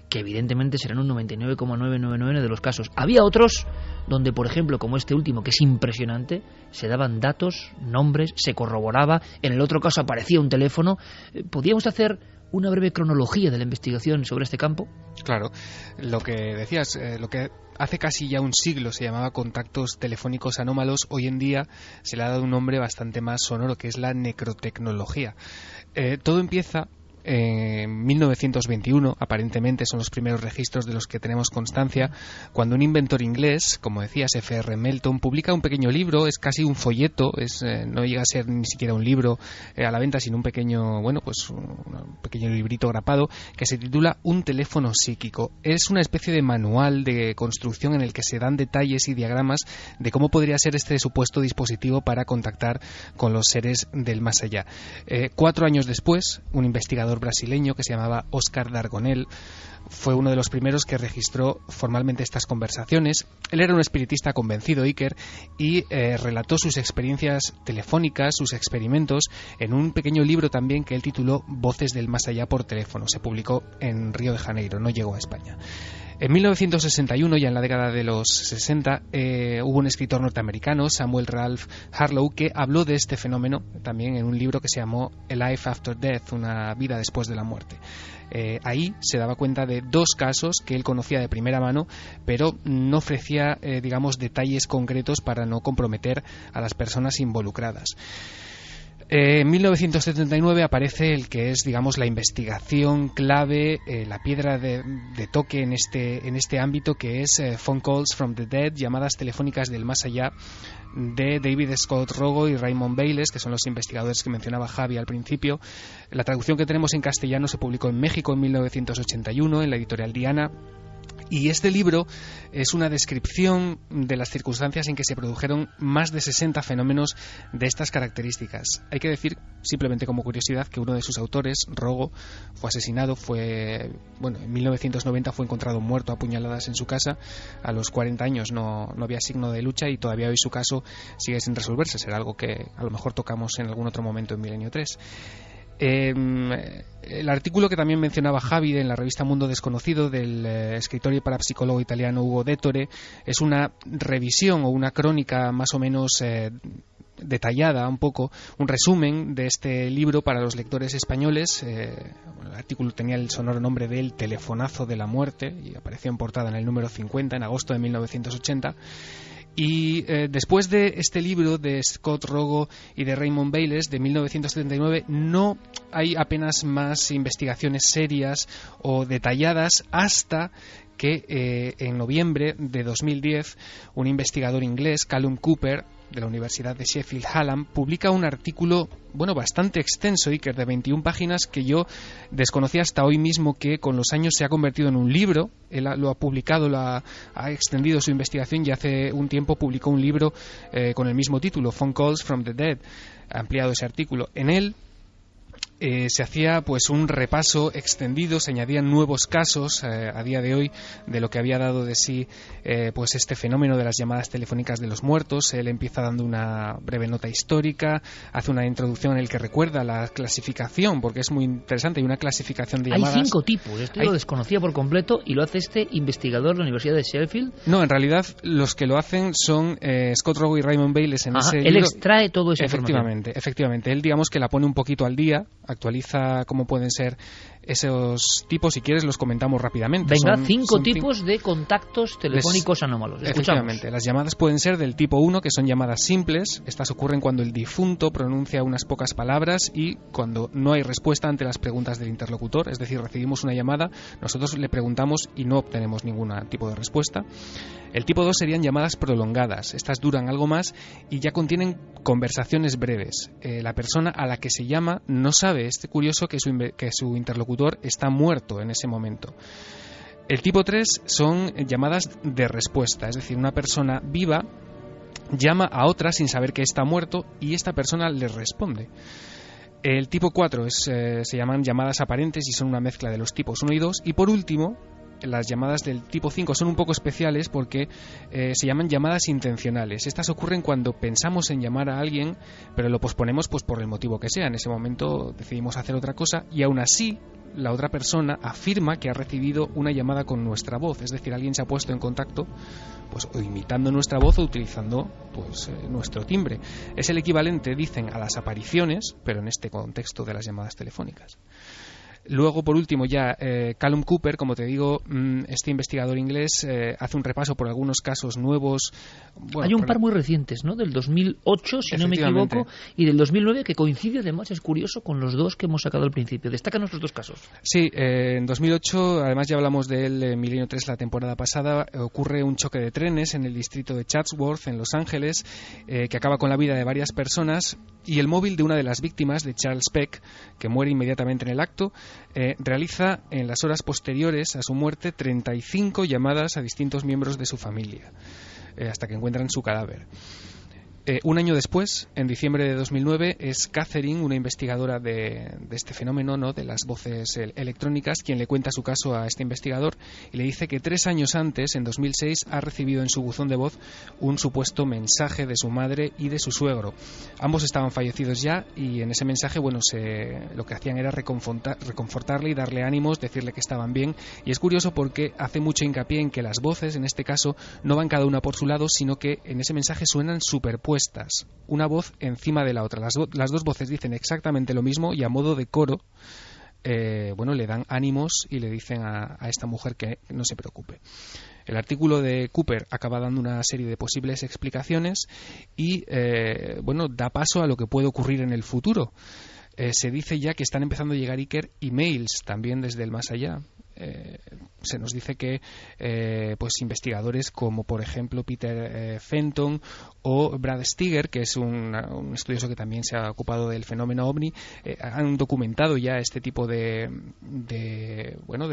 que evidentemente serán un 99,999 de los casos. Había otros donde, por ejemplo, como este último, que es impresionante, se daban datos, nombres, se corroboraba, en el otro caso aparecía un teléfono. ¿Podríamos hacer una breve cronología de la investigación sobre este campo? Claro, lo que decías, lo que hace casi ya un siglo se llamaba contactos telefónicos anómalos, hoy en día se le ha dado un nombre bastante más sonoro, que es la necrotecnología. Todo empieza en 1921, aparentemente son los primeros registros de los que tenemos constancia, cuando un inventor inglés, como decías, F.R. Melton, publica un pequeño libro, es casi un folleto, no llega a ser ni siquiera un libro a la venta, sino un pequeño, un pequeño librito grapado, que se titula Un teléfono psíquico. Es una especie de manual de construcción en el que se dan detalles y diagramas de cómo podría ser este supuesto dispositivo para contactar con los seres del más allá. 4 años después, un investigador brasileño que se llamaba Oscar Dargonel fue uno de los primeros que registró formalmente estas conversaciones. Él era un espiritista convencido, Iker, y relató sus experiencias telefónicas, sus experimentos, en un pequeño libro también que él tituló Voces del más allá por teléfono. Se publicó en Río de Janeiro, no llegó a España. En 1961, ya en la década de los 60, hubo un escritor norteamericano, Samuel Ralph Harlow, que habló de este fenómeno también en un libro que se llamó A Life After Death, una vida después de la muerte. Ahí se daba cuenta de 2 casos que él conocía de primera mano, pero no ofrecía, detalles concretos para no comprometer a las personas involucradas. En 1979 aparece el que es, la investigación clave, la piedra de toque en este ámbito, que es Phone Calls from the Dead, llamadas telefónicas del más allá, de David Scott Rogo y Raymond Bayless, que son los investigadores que mencionaba Javi al principio. La traducción que tenemos en castellano se publicó en México en 1981 en la editorial Diana. Y este libro es una descripción de las circunstancias en que se produjeron más de 60 fenómenos de estas características. Hay que decir, simplemente como curiosidad, que uno de sus autores, Rogo, fue asesinado, en 1990 fue encontrado muerto a puñaladas en su casa. A los 40 años no había signo de lucha y todavía hoy su caso sigue sin resolverse. Será algo que a lo mejor tocamos en algún otro momento en Milenio 3. El artículo que también mencionaba Javi en la revista Mundo Desconocido del escritor y parapsicólogo italiano Ugo Dettore es una revisión o una crónica más o menos detallada, un resumen de este libro para los lectores españoles. El artículo tenía el sonoro nombre de El telefonazo de la muerte y apareció en portada en el número 50 en agosto de 1980. Y después de este libro de Scott Rogo y de Raymond Bayless de 1979 no hay apenas más investigaciones serias o detalladas hasta que en noviembre de 2010 un investigador inglés, Callum Cooper, de la Universidad de Sheffield Hallam, publica un artículo bastante extenso, Iker, de 21 páginas, que yo desconocía hasta hoy mismo, que con los años se ha convertido en un libro. Él lo ha publicado, ha extendido su investigación y hace un tiempo publicó un libro con el mismo título, Phone Calls from the Dead, ha ampliado ese artículo. En él se hacía un repaso extendido, se añadían nuevos casos a día de hoy de lo que había dado de sí este fenómeno de las llamadas telefónicas de los muertos. Él empieza dando una breve nota histórica, hace una introducción en el que recuerda la clasificación, porque es muy interesante, hay una clasificación de llamadas. Hay 5 tipos, esto lo desconocía por completo y lo hace este investigador de la Universidad de Sheffield. No, en realidad los que lo hacen son Scott Rogo y Raymond Bayless en ese libro. Él extrae todo esa información. Efectivamente, él que la pone un poquito al día, actualiza cómo pueden ser esos tipos. Si quieres los comentamos rápidamente. Venga, 5 tipos de contactos telefónicos anómalos. Efectivamente, las llamadas pueden ser del tipo 1, que son llamadas simples. Estas ocurren cuando el difunto pronuncia unas pocas palabras y cuando no hay respuesta ante las preguntas del interlocutor. Es decir, recibimos una llamada, nosotros le preguntamos y no obtenemos ningún tipo de respuesta. El tipo 2 serían llamadas prolongadas. Estas duran algo más y ya contienen conversaciones breves. La persona a la que se llama no sabe, es curioso, que su interlocutor está muerto en ese momento. El tipo 3 son llamadas de respuesta, es decir, una persona viva llama a otra sin saber que está muerto y esta persona le responde. El tipo 4 se llaman llamadas aparentes y son una mezcla de los tipos 1 y 2. Y por último, las llamadas del tipo 5 son un poco especiales porque se llaman llamadas intencionales. Estas ocurren cuando pensamos en llamar a alguien, pero lo posponemos pues por el motivo que sea. En ese momento decidimos hacer otra cosa y aún así la otra persona afirma que ha recibido una llamada con nuestra voz, es decir, alguien se ha puesto en contacto pues o imitando nuestra voz o utilizando pues nuestro timbre. Es el equivalente, dicen, a las apariciones, pero en este contexto de las llamadas telefónicas. Luego, por último, ya Callum Cooper, como te digo, este investigador inglés hace un repaso por algunos casos nuevos. Bueno, hay un par muy recientes, ¿no? Del 2008, si no me equivoco, y del 2009, que coincide, además, es curioso, con los dos que hemos sacado al principio. Destacan los dos casos. Sí, en 2008, además ya hablamos de él en Milenio 3 la temporada pasada, ocurre un choque de trenes en el distrito de Chatsworth, en Los Ángeles, que acaba con la vida de varias personas, y el móvil de una de las víctimas, de Charles Peck, que muere inmediatamente en el acto, realiza en las horas posteriores a su muerte 35 llamadas a distintos miembros de su familia, hasta que encuentran su cadáver. Un año después, en diciembre de 2009, es Catherine, una investigadora de este fenómeno, ¿no?, de las voces electrónicas, quien le cuenta su caso a este investigador y le dice que 3 años antes, en 2006, ha recibido en su buzón de voz un supuesto mensaje de su madre y de su suegro. Ambos estaban fallecidos ya y en ese mensaje, bueno, lo que hacían era reconfortarle y darle ánimos, decirle que estaban bien. Y es curioso porque hace mucho hincapié en que las voces, en este caso, no van cada una por su lado, sino que en ese mensaje suenan superpuestas, una voz encima de la otra. Las dos voces dicen exactamente lo mismo y a modo de coro, bueno, le dan ánimos y le dicen a esta mujer que no se preocupe. El artículo de Cooper acaba dando una serie de posibles explicaciones y, bueno, da paso a lo que puede ocurrir en el futuro. Se dice ya que están empezando a llegar emails también desde el más allá. Se nos dice que pues investigadores como por ejemplo Peter Fenton o Brad Stiger, que es un estudioso que también se ha ocupado del fenómeno OVNI, han documentado ya este tipo de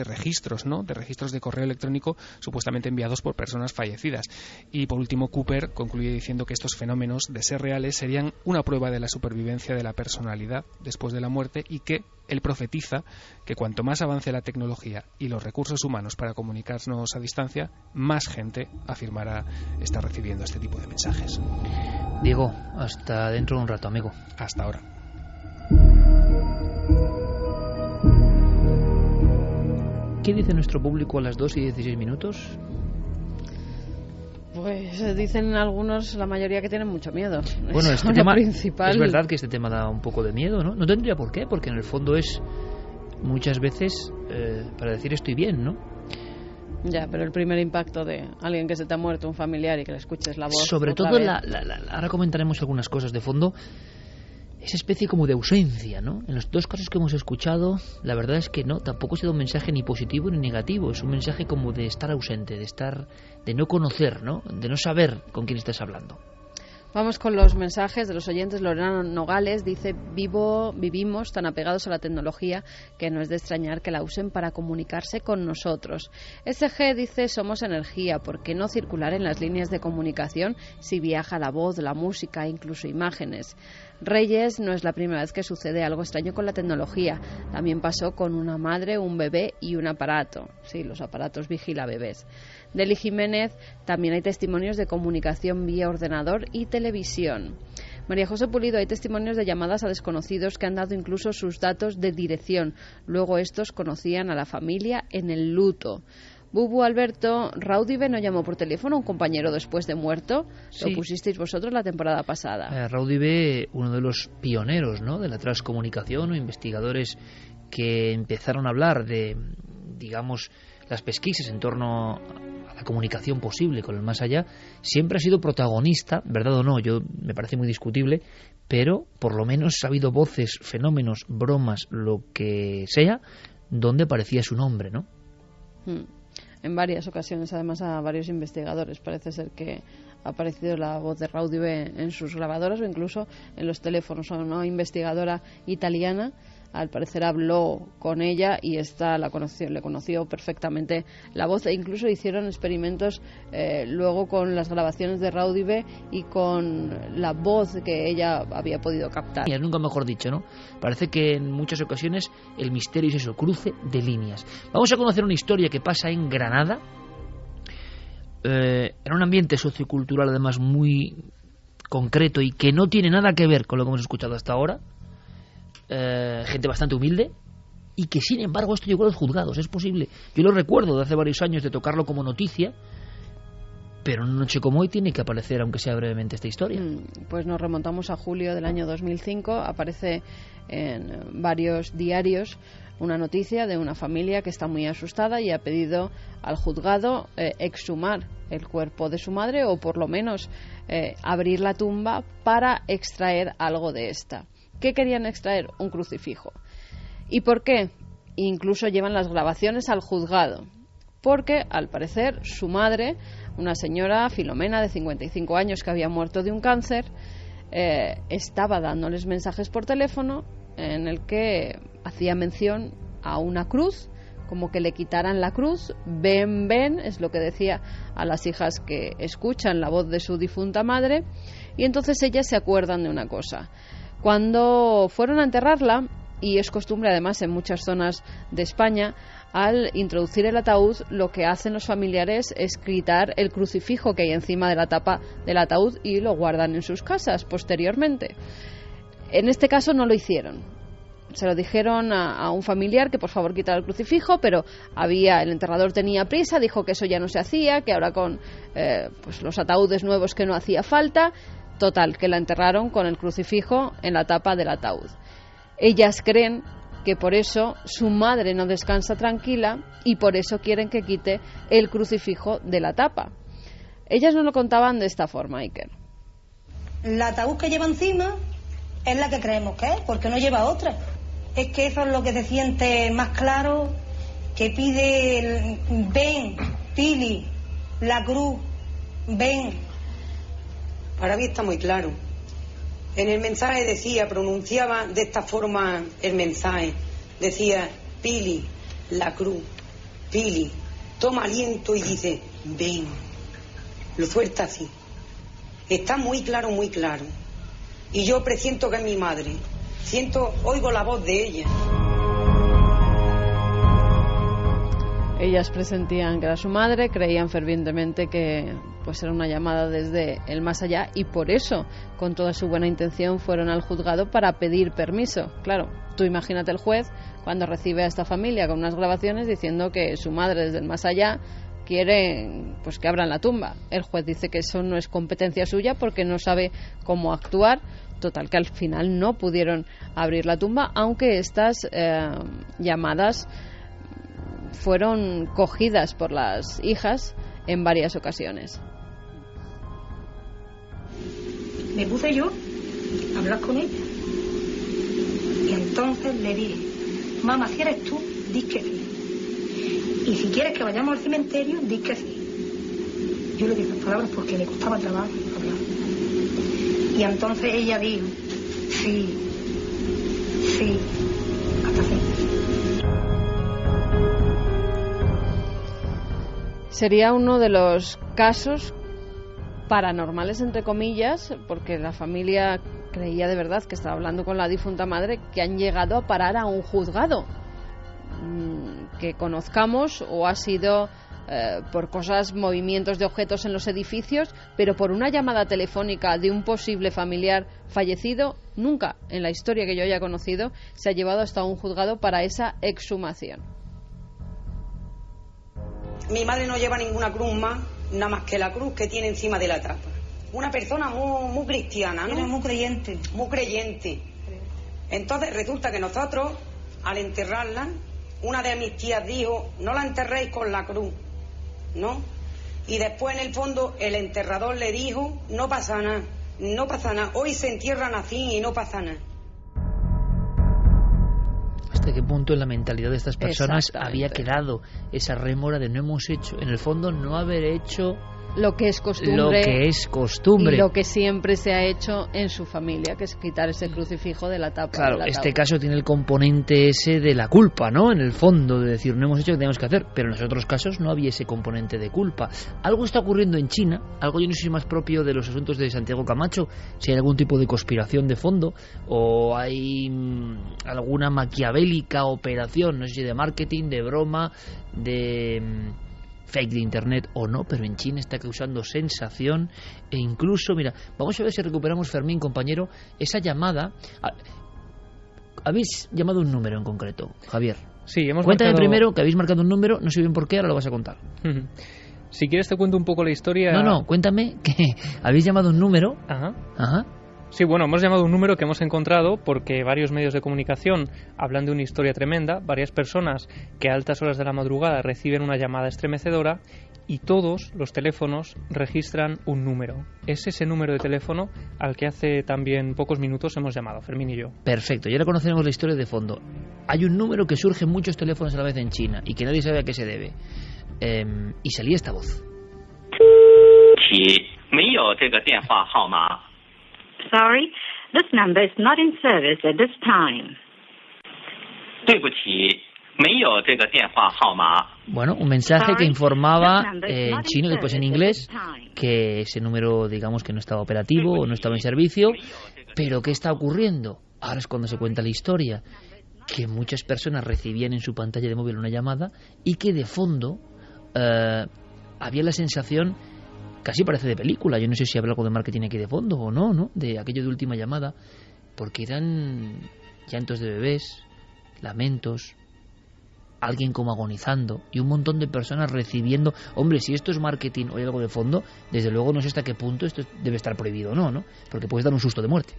registros, ¿no?, de registros de correo electrónico supuestamente enviados por personas fallecidas. Y por último, Cooper concluye diciendo que estos fenómenos, de ser reales, serían una prueba de la supervivencia de la personalidad después de la muerte, y que él profetiza que cuanto más avance la tecnología y los recursos humanos para comunicarnos a distancia, más gente afirmará estar recibiendo este tipo de mensajes. Diego, hasta dentro de un rato, amigo. Hasta ahora. ¿Qué dice nuestro público a las 2:16? Pues dicen algunos, la mayoría, que tienen mucho miedo. Bueno, este tema principal. Es verdad que este tema da un poco de miedo, ¿no? No tendría por qué, porque en el fondo es muchas veces para decir estoy bien, ¿no? Ya, pero el primer impacto de alguien que se te ha muerto, un familiar, y que le escuches la voz. Sobre todo, ahora comentaremos algunas cosas de fondo. Esa especie como de ausencia, ¿no? En los dos casos que hemos escuchado, la verdad es que no, tampoco ha sido un mensaje ni positivo ni negativo. Es un mensaje como de estar ausente, de no conocer, ¿no?, de no saber con quién estás hablando. Vamos con los mensajes de los oyentes. Lorena Nogales dice: vivimos tan apegados a la tecnología que no es de extrañar que la usen para comunicarse con nosotros. SG dice: somos energía, ¿por qué no circular en las líneas de comunicación si viaja la voz, la música, incluso imágenes? Reyes: no es la primera vez que sucede algo extraño con la tecnología. También pasó con una madre, un bebé y un aparato. Sí, los aparatos vigila bebés. Deli Jiménez: también hay testimonios de comunicación vía ordenador y televisión. María José Pulido: hay testimonios de llamadas a desconocidos que han dado incluso sus datos de dirección. Luego estos conocían a la familia en el luto. Bubu Alberto: Raudive no llamó por teléfono a un compañero después de muerto. Sí. Lo pusisteis vosotros la temporada pasada. Raudive, uno de los pioneros, ¿no?, de la transcomunicación, o investigadores que empezaron a hablar de, digamos, las pesquisas en torno a la comunicación posible con el más allá, siempre ha sido protagonista, verdad o no, me parece muy discutible, pero por lo menos ha habido voces, fenómenos, bromas, lo que sea, donde aparecía su nombre, ¿no? En varias ocasiones, además, a varios investigadores parece ser que ha aparecido la voz de Raudive en sus grabadoras o incluso en los teléfonos. A una investigadora italiana al parecer habló con ella y esta le conoció perfectamente la voz, e incluso hicieron experimentos luego con las grabaciones de Raudive y con la voz que ella había podido captar. Y nunca mejor dicho, ¿no? Parece que en muchas ocasiones el misterio es eso, cruce de líneas. Vamos a conocer una historia que pasa en Granada, en un ambiente sociocultural además muy concreto y que no tiene nada que ver con lo que hemos escuchado hasta ahora. Gente bastante humilde y que sin embargo esto llegó a los juzgados, es posible. Yo lo recuerdo de hace varios años de tocarlo como noticia, pero en una noche como hoy tiene que aparecer, aunque sea brevemente, esta historia. Pues nos remontamos a julio del año 2005, aparece en varios diarios una noticia de una familia que está muy asustada y ha pedido al juzgado exhumar el cuerpo de su madre, o por lo menos abrir la tumba para extraer algo de esta. ¿Qué querían extraer? Un crucifijo. ¿Y por qué? Incluso llevan las grabaciones al juzgado. Porque, al parecer, su madre, una señora, Filomena, de 55 años, que había muerto de un cáncer, estaba dándoles mensajes por teléfono en el que hacía mención a una cruz, como que le quitaran la cruz. Ven, ven, es lo que decía a las hijas que escuchan la voz de su difunta madre. Y entonces ellas se acuerdan de una cosa. Cuando fueron a enterrarla, y es costumbre además en muchas zonas de España, al introducir el ataúd, lo que hacen los familiares es quitar el crucifijo que hay encima de la tapa del ataúd y lo guardan en sus casas posteriormente. En este caso no lo hicieron. Se lo dijeron a un familiar que por favor quitara el crucifijo, pero el enterrador tenía prisa, dijo que eso ya no se hacía, que ahora con pues los ataúdes nuevos que no hacía falta. Total, que la enterraron con el crucifijo en la tapa del ataúd. Ellas creen que por eso su madre no descansa tranquila y por eso quieren que quite el crucifijo de la tapa. Ellas nos lo contaban de esta forma, Iker. El ataúd que lleva encima es la que creemos que es, porque no lleva otra. Es que eso es lo que se siente más claro, que pide ven, Pili, la cruz, ven. Para mí está muy claro. En el mensaje pronunciaba de esta forma el mensaje. Decía, Pili, la cruz, Pili, toma aliento y dice, ven. Lo suelta así. Está muy claro, muy claro. Y yo presiento que es mi madre. Oigo la voz de ella. Ellas presentían que era su madre, creían fervientemente que pues era una llamada desde el más allá y por eso, con toda su buena intención, fueron al juzgado para pedir permiso. Claro, tú imagínate el juez cuando recibe a esta familia con unas grabaciones diciendo que su madre desde el más allá quiere pues que abran la tumba. El juez dice que eso no es competencia suya porque no sabe cómo actuar. Total, que al final no pudieron abrir la tumba, aunque estas llamadas fueron cogidas por las hijas en varias ocasiones. Me puse yo a hablar con ella y entonces le dije, mamá, si eres tú, di que sí, y si quieres que vayamos al cementerio, di que sí. Yo le dije las palabras porque le costaba trabajo hablar, y entonces ella dijo sí, hasta sí. Sería uno de los casos paranormales, entre comillas, porque la familia creía de verdad que estaba hablando con la difunta madre, que han llegado a parar a un juzgado. Que conozcamos, o ha sido por cosas, movimientos de objetos en los edificios, pero por una llamada telefónica de un posible familiar fallecido, nunca en la historia que yo haya conocido se ha llevado hasta un juzgado para esa exhumación. Mi madre no lleva ninguna cruz más, nada más que la cruz que tiene encima de la tapa. Una persona muy cristiana, ¿no? Era muy creyente. Muy creyente. Entonces resulta que nosotros, al enterrarla, una de mis tías dijo, no la enterréis con la cruz, ¿no? Y después en el fondo el enterrador le dijo, no pasa nada, hoy se entierran así y no pasa nada. ¿Hasta qué punto en la mentalidad de estas personas había quedado esa rémora de no hemos hecho, en el fondo no haber hecho lo que es costumbre. Lo que es costumbre. Y lo que siempre se ha hecho en su familia, que es quitar ese crucifijo de la tapa. Claro, este caso tiene el componente ese de la culpa, ¿no? En el fondo, de decir, no hemos hecho lo que teníamos que hacer, pero en los otros casos no había ese componente de culpa. Algo está ocurriendo en China, algo yo no sé si más propio de los asuntos de Santiago Camacho, si hay algún tipo de conspiración de fondo, o hay alguna maquiavélica operación, no sé si de marketing, de broma, de fake de internet o no, pero en China está causando sensación. E incluso, mira, vamos a ver si recuperamos, Fermín, compañero, esa llamada. Habéis llamado un número en concreto, Javier. Sí, Cuéntame primero que habéis marcado un número, no sé bien por qué, ahora lo vas a contar. Si quieres te cuento un poco la historia. No, cuéntame que habéis llamado un número. Ajá. Sí, bueno, hemos llamado un número que hemos encontrado porque varios medios de comunicación hablan de una historia tremenda, varias personas que a altas horas de la madrugada reciben una llamada estremecedora y todos los teléfonos registran un número. Es ese número de teléfono al que hace también pocos minutos hemos llamado, Fermín y yo. Perfecto, y ahora conocemos la historia de fondo. Hay un número que surge en muchos teléfonos a la vez en China y que nadie sabe a qué se debe. Y salía esta voz. Sorry, this number is not in service at this time. Bueno, un mensaje que informaba en chino y después en inglés que ese número, digamos, que no estaba operativo o no estaba en servicio. Pero ¿qué está ocurriendo? Ahora es cuando se cuenta la historia, que muchas personas recibían en su pantalla de móvil una llamada y que de fondo había la sensación, casi parece de película, yo no sé si habrá algo de marketing aquí de fondo o no, de aquello de última llamada, porque eran llantos de bebés, lamentos, alguien como agonizando y un montón de personas recibiendo. Hombre, si esto es marketing o hay algo de fondo, desde luego no sé hasta qué punto esto debe estar prohibido o no, porque puedes dar un susto de muerte.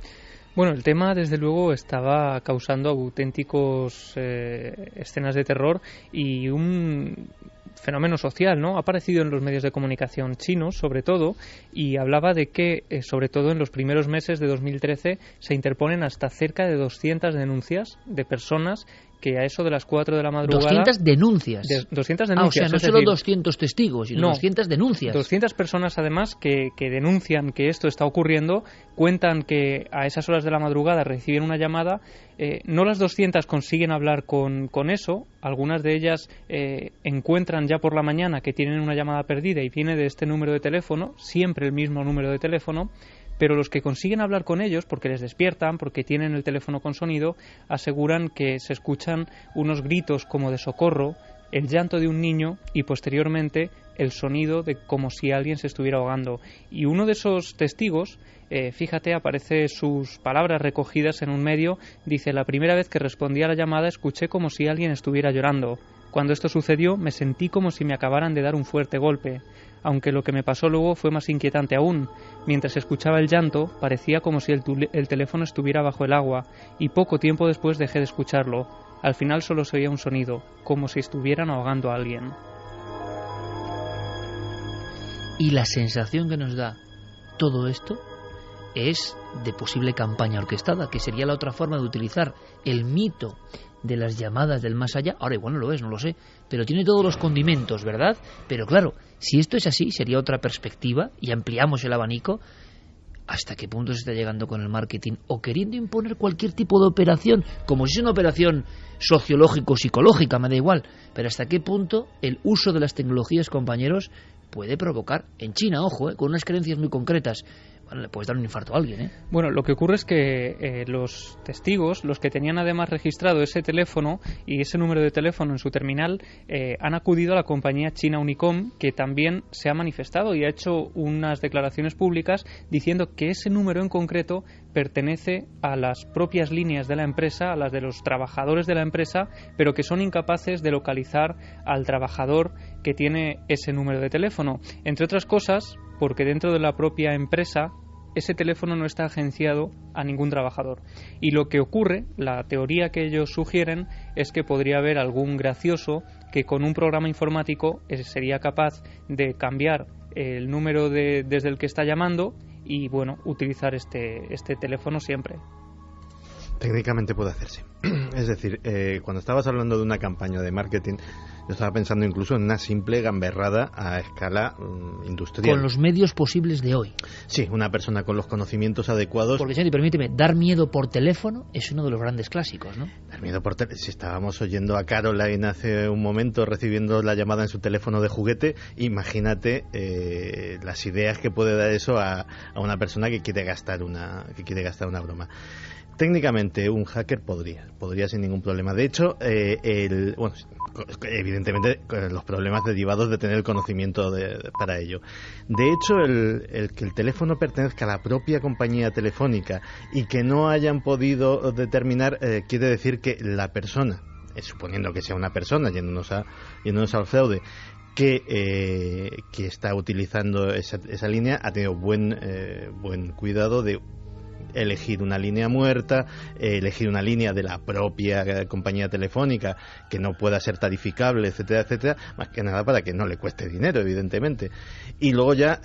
Bueno, el tema desde luego estaba causando auténticos escenas de terror y un fenómeno social, ¿no? Ha aparecido en los medios de comunicación chinos, sobre todo, y hablaba de que, sobre todo en los primeros meses de 2013, se interponen hasta cerca de 200 denuncias de personas que a eso de las 4 de la madrugada... 200 denuncias. 200 denuncias. O sea, no solo 200 testigos, sino 200 denuncias. 200 personas, además, que denuncian que esto está ocurriendo, cuentan que a esas horas de la madrugada reciben una llamada. No las 200 consiguen hablar con eso. Algunas de ellas encuentran ya por la mañana que tienen una llamada perdida y viene de este número de teléfono, siempre el mismo número de teléfono. Pero los que consiguen hablar con ellos, porque les despiertan, porque tienen el teléfono con sonido, aseguran que se escuchan unos gritos como de socorro, el llanto de un niño y posteriormente el sonido de como si alguien se estuviera ahogando. Y uno de esos testigos, fíjate, aparece sus palabras recogidas en un medio, dice: la primera vez que respondí a la llamada escuché como si alguien estuviera llorando. Cuando esto sucedió me sentí como si me acabaran de dar un fuerte golpe, aunque lo que me pasó luego fue más inquietante aún. Mientras escuchaba el llanto, parecía como si el teléfono estuviera bajo el agua, y poco tiempo después dejé de escucharlo. Al final solo se oía un sonido, como si estuvieran ahogando a alguien. Y la sensación que nos da todo esto es de posible campaña orquestada, que sería la otra forma de utilizar el mito de las llamadas del más allá. Ahora igual no lo es, no lo sé, pero tiene todos los condimentos, ¿verdad? Pero claro, si esto es así, sería otra perspectiva y ampliamos el abanico. ¿Hasta qué punto se está llegando con el marketing o queriendo imponer cualquier tipo de operación, como si es una operación sociológico-psicológica, me da igual, pero hasta qué punto el uso de las tecnologías, compañeros, puede provocar, en China, ojo, con unas creencias muy concretas, le puedes dar un infarto a alguien, Bueno, lo que ocurre es que los testigos, los que tenían además registrado ese teléfono y ese número de teléfono en su terminal, han acudido a la compañía china Unicom, que también se ha manifestado y ha hecho unas declaraciones públicas diciendo que ese número en concreto pertenece a las propias líneas de la empresa, a las de los trabajadores de la empresa, pero que son incapaces de localizar al trabajador que tiene ese número de teléfono. Entre otras cosas, porque dentro de la propia empresa ese teléfono no está agenciado a ningún trabajador. Y lo que ocurre, la teoría que ellos sugieren, es que podría haber algún gracioso que con un programa informático sería capaz de cambiar el número desde el que está llamando y, bueno, utilizar este teléfono siempre. Técnicamente puede hacerse. Es decir, cuando estabas hablando de una campaña de marketing, yo estaba pensando incluso en una simple gamberrada a escala industrial. Con los medios posibles de hoy. Sí, una persona con los conocimientos adecuados. Porque, Santi, permíteme, dar miedo por teléfono es uno de los grandes clásicos, ¿no? Dar miedo por teléfono. Si estábamos oyendo a Caroline hace un momento recibiendo la llamada en su teléfono de juguete, imagínate las ideas que puede dar eso a una persona que quiere gastar una broma. Técnicamente un hacker podría sin ningún problema. De hecho, evidentemente los problemas derivados de tener el conocimiento para ello. De hecho, el que el teléfono pertenezca a la propia compañía telefónica y que no hayan podido determinar quiere decir que la persona, suponiendo que sea una persona, yéndonos al fraude, que está utilizando esa línea, ha tenido buen cuidado de elegir una línea muerta, elegir una línea de la propia compañía telefónica que no pueda ser tarificable, etcétera, etcétera, más que nada para que no le cueste dinero, evidentemente. Y luego ya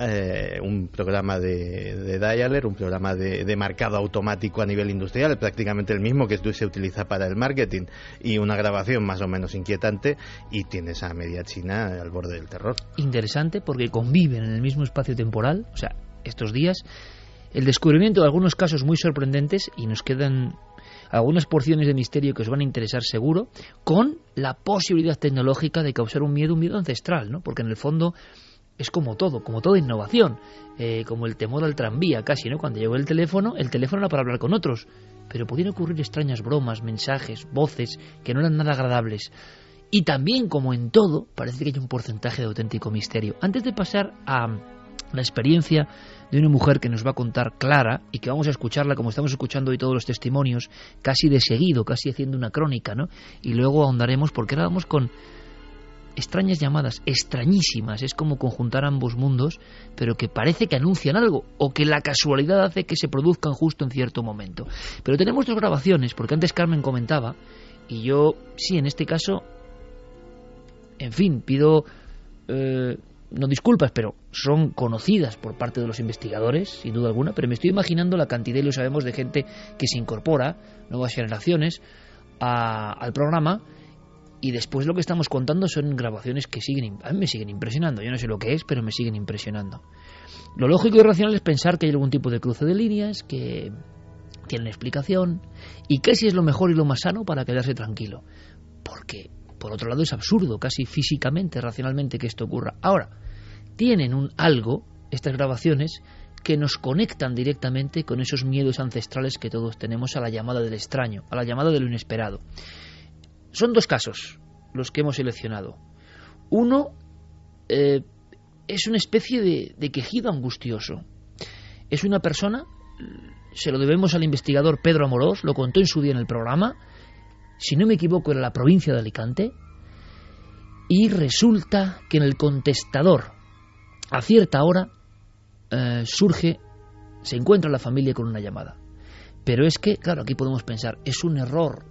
un programa de dialer, un programa de marcado automático a nivel industrial, prácticamente el mismo que se utiliza para el marketing, y una grabación más o menos inquietante, y tienes a media China al borde del terror. Interesante, porque conviven en el mismo espacio temporal, o sea, estos días, el descubrimiento de algunos casos muy sorprendentes, y nos quedan algunas porciones de misterio que os van a interesar seguro, con la posibilidad tecnológica de causar un miedo ancestral, ¿no? Porque en el fondo es como toda innovación, como el temor al tranvía casi, ¿no? Cuando llegó el teléfono era para hablar con otros, pero podían ocurrir extrañas bromas, mensajes, voces que no eran nada agradables. Y también, como en todo, parece que hay un porcentaje de auténtico misterio. Antes de pasar a la experiencia de una mujer que nos va a contar Clara, y que vamos a escucharla como estamos escuchando hoy todos los testimonios, casi de seguido, casi haciendo una crónica, ¿no? Y luego ahondaremos, porque ahora vamos con extrañas llamadas, extrañísimas, es como conjuntar ambos mundos, pero que parece que anuncian algo, o que la casualidad hace que se produzcan justo en cierto momento. Pero tenemos dos grabaciones, porque antes Carmen comentaba, y yo, sí, en este caso, en fin, pido no disculpas, pero son conocidas por parte de los investigadores, sin duda alguna, pero me estoy imaginando la cantidad, y lo sabemos, de gente que se incorpora, nuevas generaciones, al programa, y después lo que estamos contando son grabaciones que a mí me siguen impresionando. Yo no sé lo que es, pero me siguen impresionando. Lo lógico y racional es pensar que hay algún tipo de cruce de líneas, que tienen explicación, y casi es lo mejor y lo más sano para quedarse tranquilo. Porque, por otro lado, es absurdo, casi físicamente, racionalmente, que esto ocurra. Ahora, tienen algo, estas grabaciones, que nos conectan directamente con esos miedos ancestrales que todos tenemos a la llamada del extraño, a la llamada de lo inesperado. Son dos casos los que hemos seleccionado. Uno es una especie de quejido angustioso. Es una persona, se lo debemos al investigador Pedro Amorós, lo contó en su día en el programa, si no me equivoco era la provincia de Alicante, y resulta que en el contestador, a cierta hora, se encuentra la familia con una llamada. Pero es que, claro, aquí podemos pensar, es un error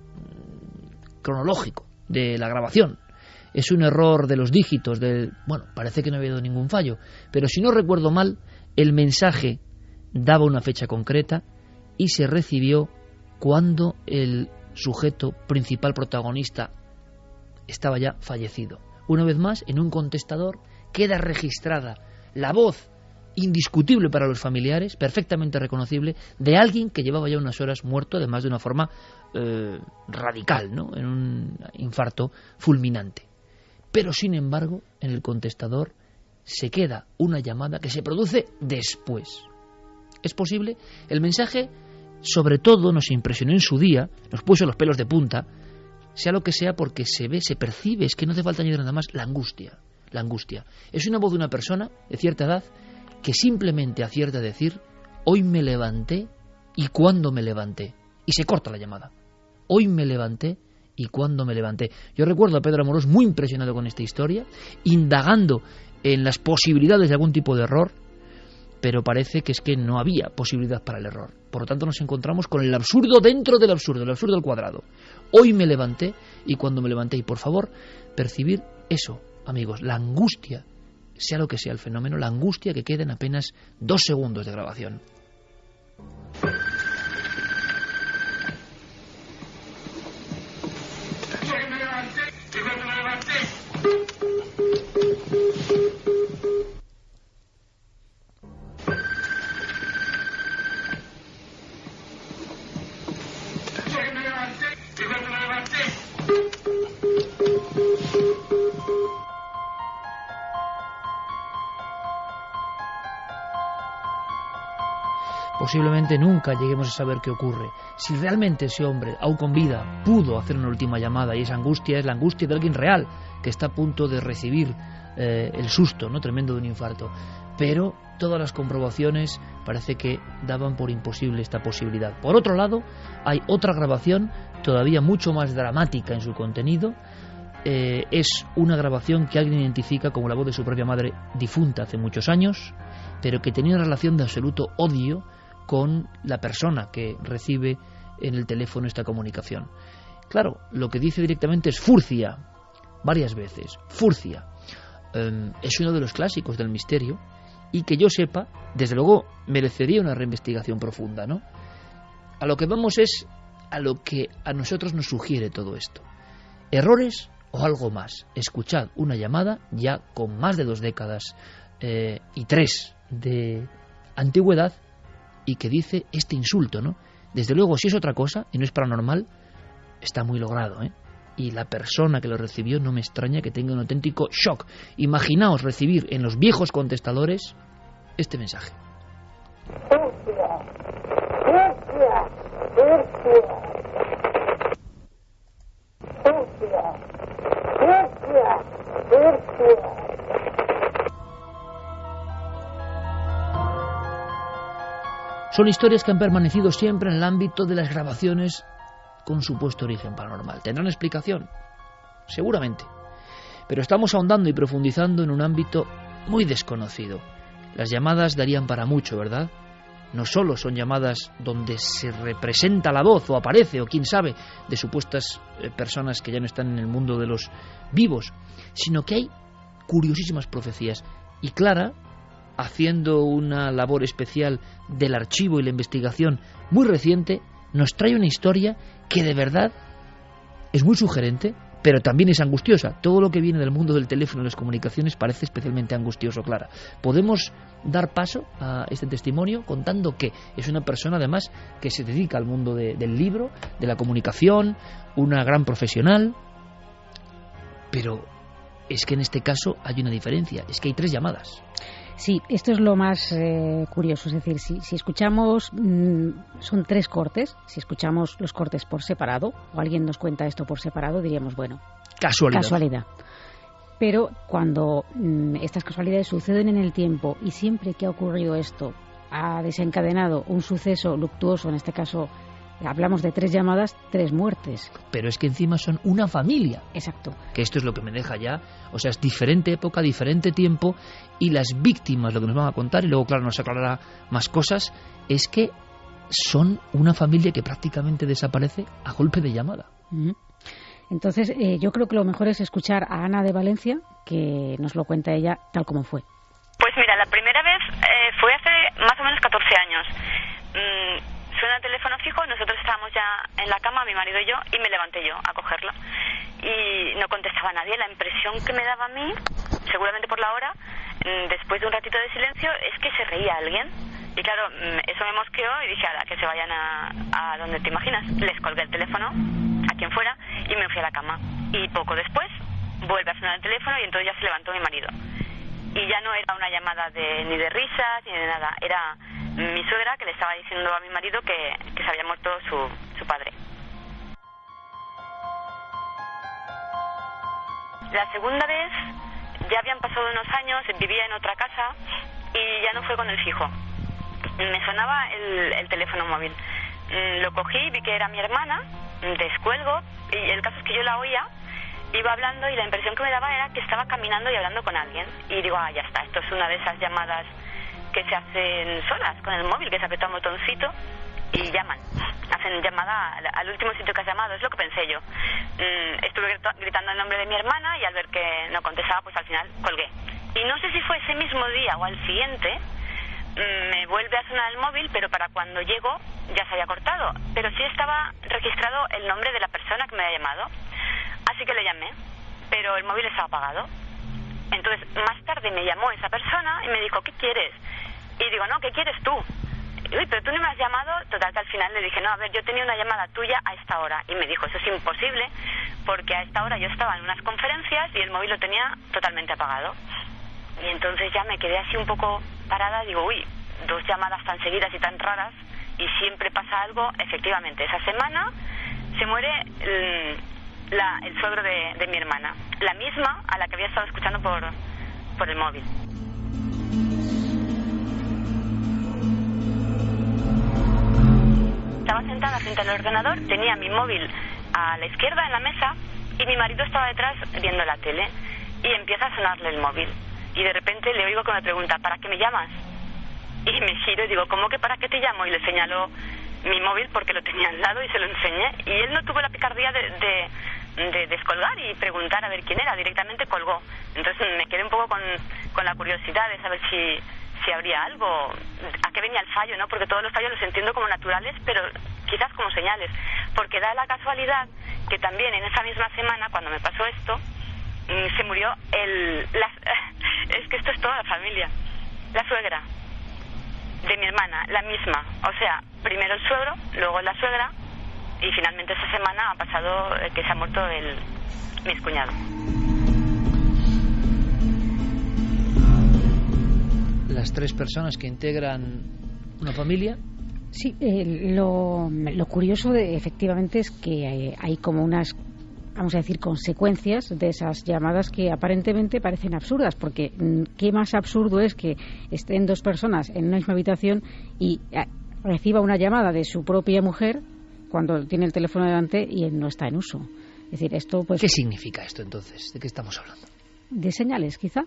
cronológico de la grabación, es un error de los dígitos, bueno, parece que no ha habido ningún fallo, pero si no recuerdo mal, el mensaje daba una fecha concreta y se recibió cuando el sujeto principal protagonista estaba ya fallecido. Una vez más, en un contestador queda registrada la voz indiscutible para los familiares, perfectamente reconocible, de alguien que llevaba ya unas horas muerto, además de una forma radical, ¿no? En un infarto fulminante. Pero sin embargo, en el contestador se queda una llamada que se produce después. ¿Es posible? El mensaje, sobre todo, nos impresionó en su día, nos puso los pelos de punta, sea lo que sea, porque se ve, se percibe, es que no hace falta añadir nada más, la angustia. La angustia. Es una voz de una persona de cierta edad que simplemente acierta a decir: hoy me levanté y cuándo me levanté. Y se corta la llamada. Hoy me levanté y cuándo me levanté. Yo recuerdo a Pedro Amorós muy impresionado con esta historia, indagando en las posibilidades de algún tipo de error, pero parece que es que no había posibilidad para el error. Por lo tanto nos encontramos con el absurdo dentro del absurdo, el absurdo al cuadrado. Hoy me levanté y cuándo me levanté. Y por favor, percibir eso, amigos, la angustia, sea lo que sea el fenómeno, la angustia que queda en apenas 2 segundos de grabación. posiblemente nunca lleguemos a saber qué ocurre. Si realmente ese hombre, aún con vida, pudo hacer una última llamada, y esa angustia es la angustia de alguien real, que está a punto de recibir el susto, ¿no?, tremendo de un infarto. Pero todas las comprobaciones parece que daban por imposible esta posibilidad. Por otro lado, hay otra grabación todavía mucho más dramática en su contenido. Es una grabación que alguien identifica como la voz de su propia madre difunta hace muchos años, pero que tenía una relación de absoluto odio con la persona que recibe en el teléfono esta comunicación. Claro, lo que dice directamente es Furcia, varias veces, Furcia. Es uno de los clásicos del misterio y que yo sepa, desde luego merecería una reinvestigación profunda, ¿no? A lo que vamos es a lo que a nosotros nos sugiere todo esto. ¿Errores o algo más? Escuchad una llamada ya con más de 2 décadas y 3 de antigüedad y que dice este insulto, ¿no? Desde luego, si es otra cosa y no es paranormal, está muy logrado, ¿eh? Y la persona que lo recibió no me extraña que tenga un auténtico shock. Imaginaos recibir en los viejos contestadores este mensaje. Son historias que han permanecido siempre en el ámbito de las grabaciones con supuesto origen paranormal. ¿Tendrán explicación? Seguramente. Pero estamos ahondando y profundizando en un ámbito muy desconocido. Las llamadas darían para mucho, ¿verdad? No solo son llamadas donde se representa la voz o aparece, o quién sabe, de supuestas personas que ya no están en el mundo de los vivos, sino que hay curiosísimas profecías. Y Clara, haciendo una labor especial del archivo y la investigación muy reciente, nos trae una historia que de verdad es muy sugerente, pero también es angustiosa. Todo lo que viene del mundo del teléfono y las comunicaciones parece especialmente angustioso, Clara. ¿Podemos dar paso a este testimonio contando que es una persona además que se dedica al mundo del libro, de la comunicación, una gran profesional? Pero es que en este caso hay una diferencia, es que hay 3 llamadas. Sí, esto es lo más curioso, es decir, si escuchamos, son 3 cortes, si escuchamos los cortes por separado, o alguien nos cuenta esto por separado, diríamos, bueno, casualidad. Pero cuando estas casualidades suceden en el tiempo y siempre que ha ocurrido esto ha desencadenado un suceso luctuoso, en este caso hablamos de 3 llamadas, 3 muertes. Pero es que encima son una familia. Exacto. Que esto es lo que me deja ya, o sea, es diferente época, diferente tiempo, y las víctimas, lo que nos van a contar, y luego, claro, nos aclarará más cosas, es que son una familia que prácticamente desaparece a golpe de llamada. Entonces, yo creo que lo mejor es escuchar a Ana de Valencia, que nos lo cuenta ella tal como fue. Pues mira, la primera vez fue hace más o menos 14 años. Suena el teléfono fijo, nosotros estábamos ya en la cama, mi marido y yo, y me levanté yo a cogerlo. Y no contestaba nadie. La impresión que me daba a mí, seguramente por la hora, después de un ratito de silencio, es que se reía alguien. Y claro, eso me mosqueó y dije, ala, que se vayan a donde te imaginas. Les colgué el teléfono, a quien fuera, y me fui a la cama. Y poco después, vuelve a sonar el teléfono y entonces ya se levantó mi marido. Y ya no era una llamada ni de risas ni de nada, era mi suegra que le estaba diciendo a mi marido que se había muerto su padre. La segunda vez ya habían pasado unos años, vivía en otra casa y ya no fue con el fijo. Me sonaba el teléfono móvil. Lo cogí, vi que era mi hermana, descuelgo y el caso es que yo la oía. Iba hablando y la impresión que me daba era que estaba caminando y hablando con alguien. Y digo, ya está, esto es una de esas llamadas que se hacen solas con el móvil, que se aprieta un botoncito y llaman. Hacen llamada al último sitio que has llamado, es lo que pensé yo. Estuve gritando el nombre de mi hermana y al ver que no contestaba, pues al final colgué. Y no sé si fue ese mismo día o al siguiente, me vuelve a sonar el móvil, pero para cuando llego ya se había cortado. Pero sí estaba registrado el nombre de la persona que me había llamado. Así que le llamé, pero el móvil estaba apagado. Entonces, más tarde me llamó esa persona y me dijo, ¿qué quieres? Y digo, no, ¿qué quieres tú? Uy, pero tú no me has llamado. Total, que al final le dije, no, a ver, yo tenía una llamada tuya a esta hora. Y me dijo, eso es imposible, porque a esta hora yo estaba en unas conferencias y el móvil lo tenía totalmente apagado. Y entonces ya me quedé así un poco parada, digo, uy, dos llamadas tan seguidas y tan raras y siempre pasa algo. Efectivamente, esa semana se muere el suegro de mi hermana, la misma a la que había estado escuchando por el móvil. Estaba sentada frente al ordenador, tenía mi móvil a la izquierda en la mesa y mi marido estaba detrás viendo la tele y empieza a sonarle el móvil y de repente le oigo que me pregunta: ¿para qué me llamas? Y me giro y digo: ¿cómo que para qué te llamo? Y le señalo mi móvil porque lo tenía al lado y se lo enseñé y él no tuvo la picardía de descolgar y preguntar a ver quién era, directamente colgó. Entonces me quedé un poco con la curiosidad de saber si habría algo, a qué venía el fallo, ¿no? Porque todos los fallos los entiendo como naturales, pero quizás como señales, porque da la casualidad que también en esa misma semana, cuando me pasó esto, se murió es que esto es toda la familia, la suegra de mi hermana, la misma, o sea, primero el suegro, luego la suegra, y finalmente esa semana ha pasado que se ha muerto mi excuñado. Las tres personas que integran una familia. Sí, lo curioso efectivamente es que hay como unas, vamos a decir, consecuencias de esas llamadas que aparentemente parecen absurdas, porque ¿qué más absurdo es que estén dos personas en una misma habitación y reciba una llamada de su propia mujer cuando tiene el teléfono delante y él no está en uso? Es decir, esto pues... ¿Qué significa esto entonces? ¿De qué estamos hablando? De señales, quizá.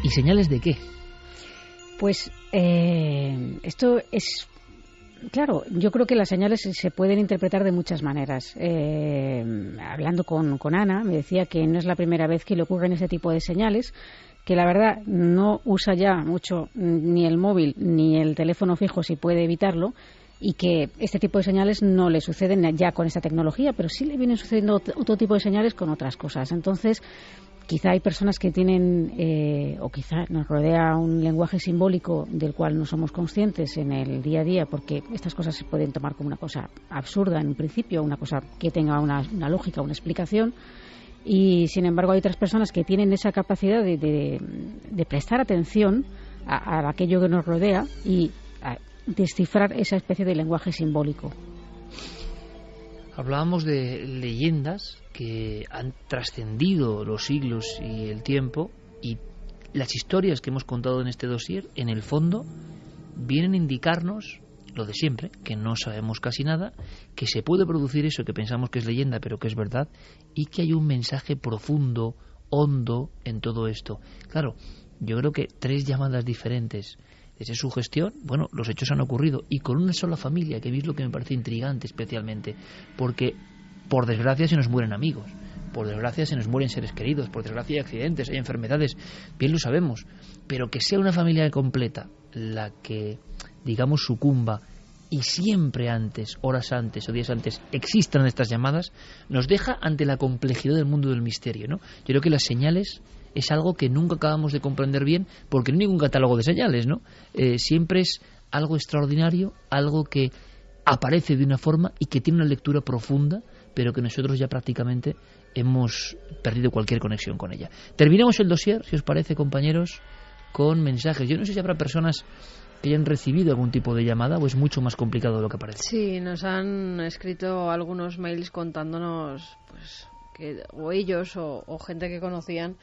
¿Y señales de qué? Pues esto es... Claro, yo creo que las señales se pueden interpretar de muchas maneras. Hablando con Ana, me decía que no es la primera vez que le ocurren ese tipo de señales, que la verdad no usa ya mucho ni el móvil ni el teléfono fijo si puede evitarlo, y que este tipo de señales no le suceden ya con esta tecnología, pero sí le vienen sucediendo otro tipo de señales con otras cosas. Entonces, quizá hay personas que tienen, o quizá nos rodea un lenguaje simbólico del cual no somos conscientes en el día a día, porque estas cosas se pueden tomar como una cosa absurda en un principio, una cosa que tenga una lógica, una explicación, y sin embargo hay otras personas que tienen esa capacidad de prestar atención a aquello que nos rodea y a descifrar esa especie de lenguaje simbólico. Hablábamos de leyendas que han trascendido los siglos y el tiempo, y las historias que hemos contado en este dossier, en el fondo, vienen a indicarnos lo de siempre, que no sabemos casi nada, que se puede producir eso que pensamos que es leyenda pero que es verdad, y que hay un mensaje profundo, hondo en todo esto. Claro, yo creo que 3 llamadas diferentes desde su gestión, bueno, los hechos han ocurrido y con una sola familia, que es lo que me parece intrigante especialmente, porque por desgracia se nos mueren amigos, por desgracia se nos mueren seres queridos, por desgracia hay accidentes, hay enfermedades, bien lo sabemos, pero que sea una familia completa la que, digamos, sucumba y siempre antes, horas antes o días antes existan estas llamadas, nos deja ante la complejidad del mundo del misterio, ¿no? Yo creo que las señales es algo que nunca acabamos de comprender bien, porque no hay ningún catálogo de señales, ¿no? Siempre es algo extraordinario, algo que aparece de una forma y que tiene una lectura profunda, pero que nosotros ya prácticamente hemos perdido cualquier conexión con ella. Terminamos el dossier, si os parece, compañeros, con mensajes. Yo no sé si habrá personas que hayan recibido algún tipo de llamada o es mucho más complicado de lo que parece. Sí, nos han escrito algunos mails contándonos pues que o ellos o gente que conocían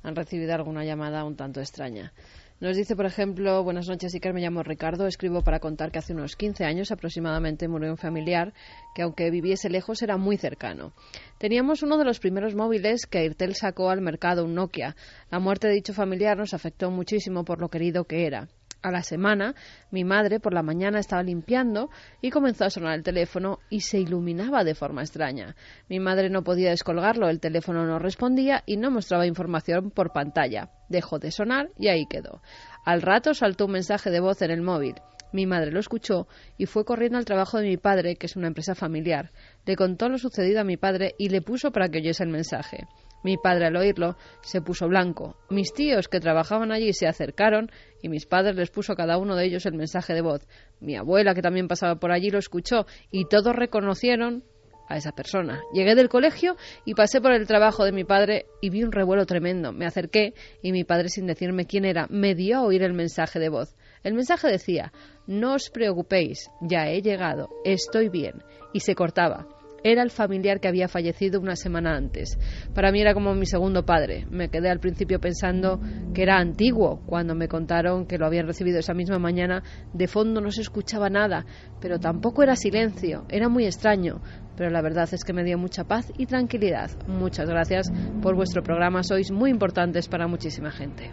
han recibido alguna llamada un tanto extraña. Nos dice, por ejemplo: buenas noches, Iker, me llamo Ricardo, escribo para contar que hace unos 15 años aproximadamente murió un familiar que, aunque viviese lejos, era muy cercano. Teníamos uno de los primeros móviles que Airtel sacó al mercado, un Nokia. La muerte de dicho familiar nos afectó muchísimo por lo querido que era. A la semana, mi madre por la mañana estaba limpiando y comenzó a sonar el teléfono y se iluminaba de forma extraña. Mi madre no podía descolgarlo, el teléfono no respondía y no mostraba información por pantalla. Dejó de sonar y ahí quedó. Al rato saltó un mensaje de voz en el móvil. Mi madre lo escuchó y fue corriendo al trabajo de mi padre, que es una empresa familiar. Le contó lo sucedido a mi padre y le puso para que oyese el mensaje. Mi padre, al oírlo, se puso blanco. Mis tíos que trabajaban allí se acercaron y mis padres les puso a cada uno de ellos el mensaje de voz. Mi abuela, que también pasaba por allí, lo escuchó y todos reconocieron a esa persona. Llegué del colegio y pasé por el trabajo de mi padre y vi un revuelo tremendo. Me acerqué y mi padre, sin decirme quién era, me dio a oír el mensaje de voz. El mensaje decía: no os preocupéis, ya he llegado, estoy bien. Y se cortaba. Era el familiar que había fallecido una semana antes. Para mí era como mi segundo padre. Me quedé al principio pensando que era antiguo. Cuando me contaron que lo habían recibido esa misma mañana, de fondo no se escuchaba nada, pero tampoco era silencio. Era muy extraño, pero la verdad es que me dio mucha paz y tranquilidad. Muchas gracias por vuestro programa. Sois muy importantes para muchísima gente.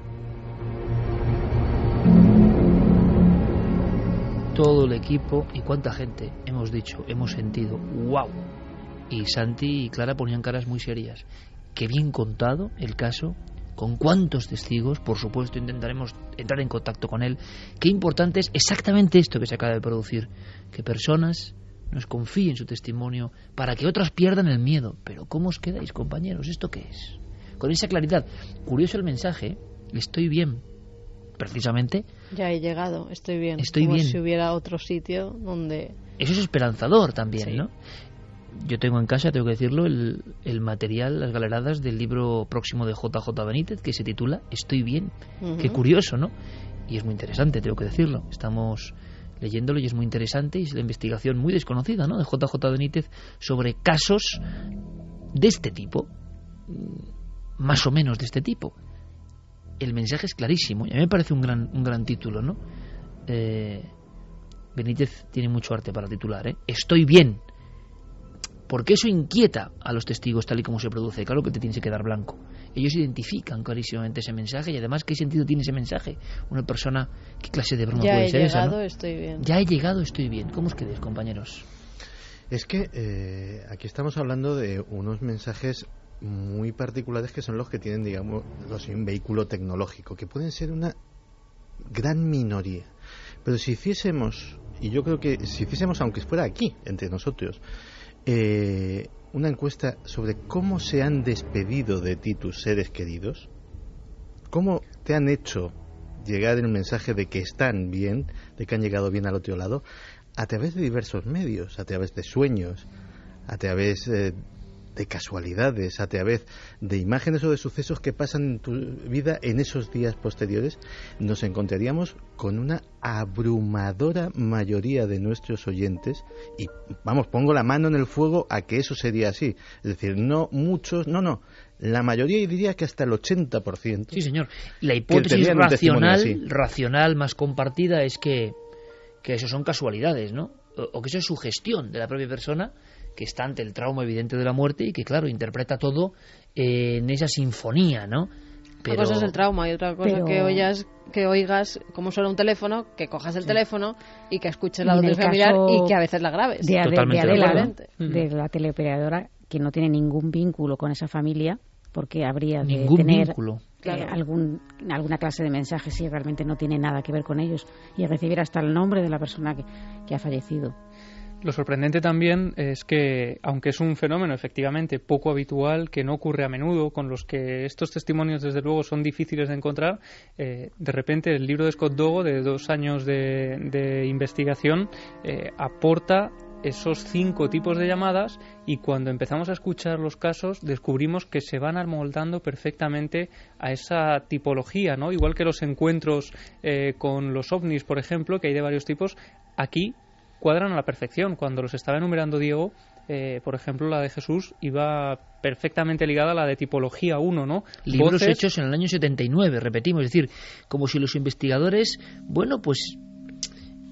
Todo el equipo y cuánta gente hemos dicho, hemos sentido, wow. Y Santi y Clara ponían caras muy serias. Qué bien contado el caso, con cuántos testigos, por supuesto intentaremos entrar en contacto con él. Qué importante es exactamente esto que se acaba de producir, que personas nos confíen su testimonio para que otras pierdan el miedo. Pero ¿cómo os quedáis, compañeros? ¿Esto qué es? Con esa claridad. Curioso el mensaje, estoy bien. Precisamente. Ya he llegado, estoy bien. Estoy como bien. Si hubiera otro sitio donde... Eso es esperanzador también, sí. ¿no? Yo tengo en casa, tengo que decirlo, el material, las galeradas del libro próximo de JJ Benítez, que se titula Estoy bien. Qué curioso, ¿no? Y es muy interesante, tengo que decirlo. Estamos leyéndolo y es muy interesante, y es la investigación muy desconocida, ¿no?, de JJ Benítez sobre casos de este tipo, más o menos de este tipo. El mensaje es clarísimo y a mí me parece un gran título, ¿no? Benítez tiene mucho arte para titular, ¿eh? Estoy bien. Porque eso inquieta a los testigos tal y como se produce. Claro que te tienes que quedar blanco. Ellos identifican clarísimamente ese mensaje y además ¿qué sentido tiene ese mensaje? Una persona, ¿qué clase de broma puede ser esa, ¿no? Estoy bien. Ya he llegado, estoy bien. ¿Cómo os quedáis, compañeros? Es que aquí estamos hablando de unos mensajes muy particulares que son los que tienen, digamos, un vehículo tecnológico, que pueden ser una gran minoría. Pero si hiciésemos, y yo creo que si hiciésemos, aunque fuera aquí, entre nosotros, una encuesta sobre cómo se han despedido de ti tus seres queridos, cómo te han hecho llegar el mensaje de que están bien, de que han llegado bien al otro lado, a través de diversos medios, a través de sueños, a través de casualidades, a través de imágenes o de sucesos que pasan en tu vida en esos días posteriores, nos encontraríamos con una abrumadora mayoría de nuestros oyentes, y vamos, pongo la mano en el fuego a que eso sería así, es decir, no muchos, no, la mayoría, y diría que hasta el 80%. Sí, señor. La hipótesis racional más compartida es que eso son casualidades, ¿no? O que eso es sugestión de la propia persona que está ante el trauma evidente de la muerte y que, claro, interpreta todo en esa sinfonía, ¿no? Pero... Una cosa es el trauma y otra cosa que oigas cómo suena un teléfono, que cojas el teléfono y que escuches la voz familiar y que a veces la grabes. De Adela, de la teleoperadora, que no tiene ningún vínculo con esa familia, porque habría de tener alguna clase de mensaje si realmente no tiene nada que ver con ellos, y recibir hasta el nombre de la persona que ha fallecido. Lo sorprendente también es que, aunque es un fenómeno efectivamente poco habitual, que no ocurre a menudo, con los que estos testimonios desde luego son difíciles de encontrar, de repente el libro de Scott Dogo, de 2 años de investigación, aporta esos 5 tipos de llamadas, y cuando empezamos a escuchar los casos descubrimos que se van amoldando perfectamente a esa tipología, ¿no? Igual que los encuentros con los ovnis, por ejemplo, que hay de varios tipos, aquí cuadran a la perfección. Cuando los estaba enumerando Diego, por ejemplo, la de Jesús iba perfectamente ligada a la de tipología 1, ¿no? Libros hechos en el año 79, repetimos, es decir, como si los investigadores, bueno, pues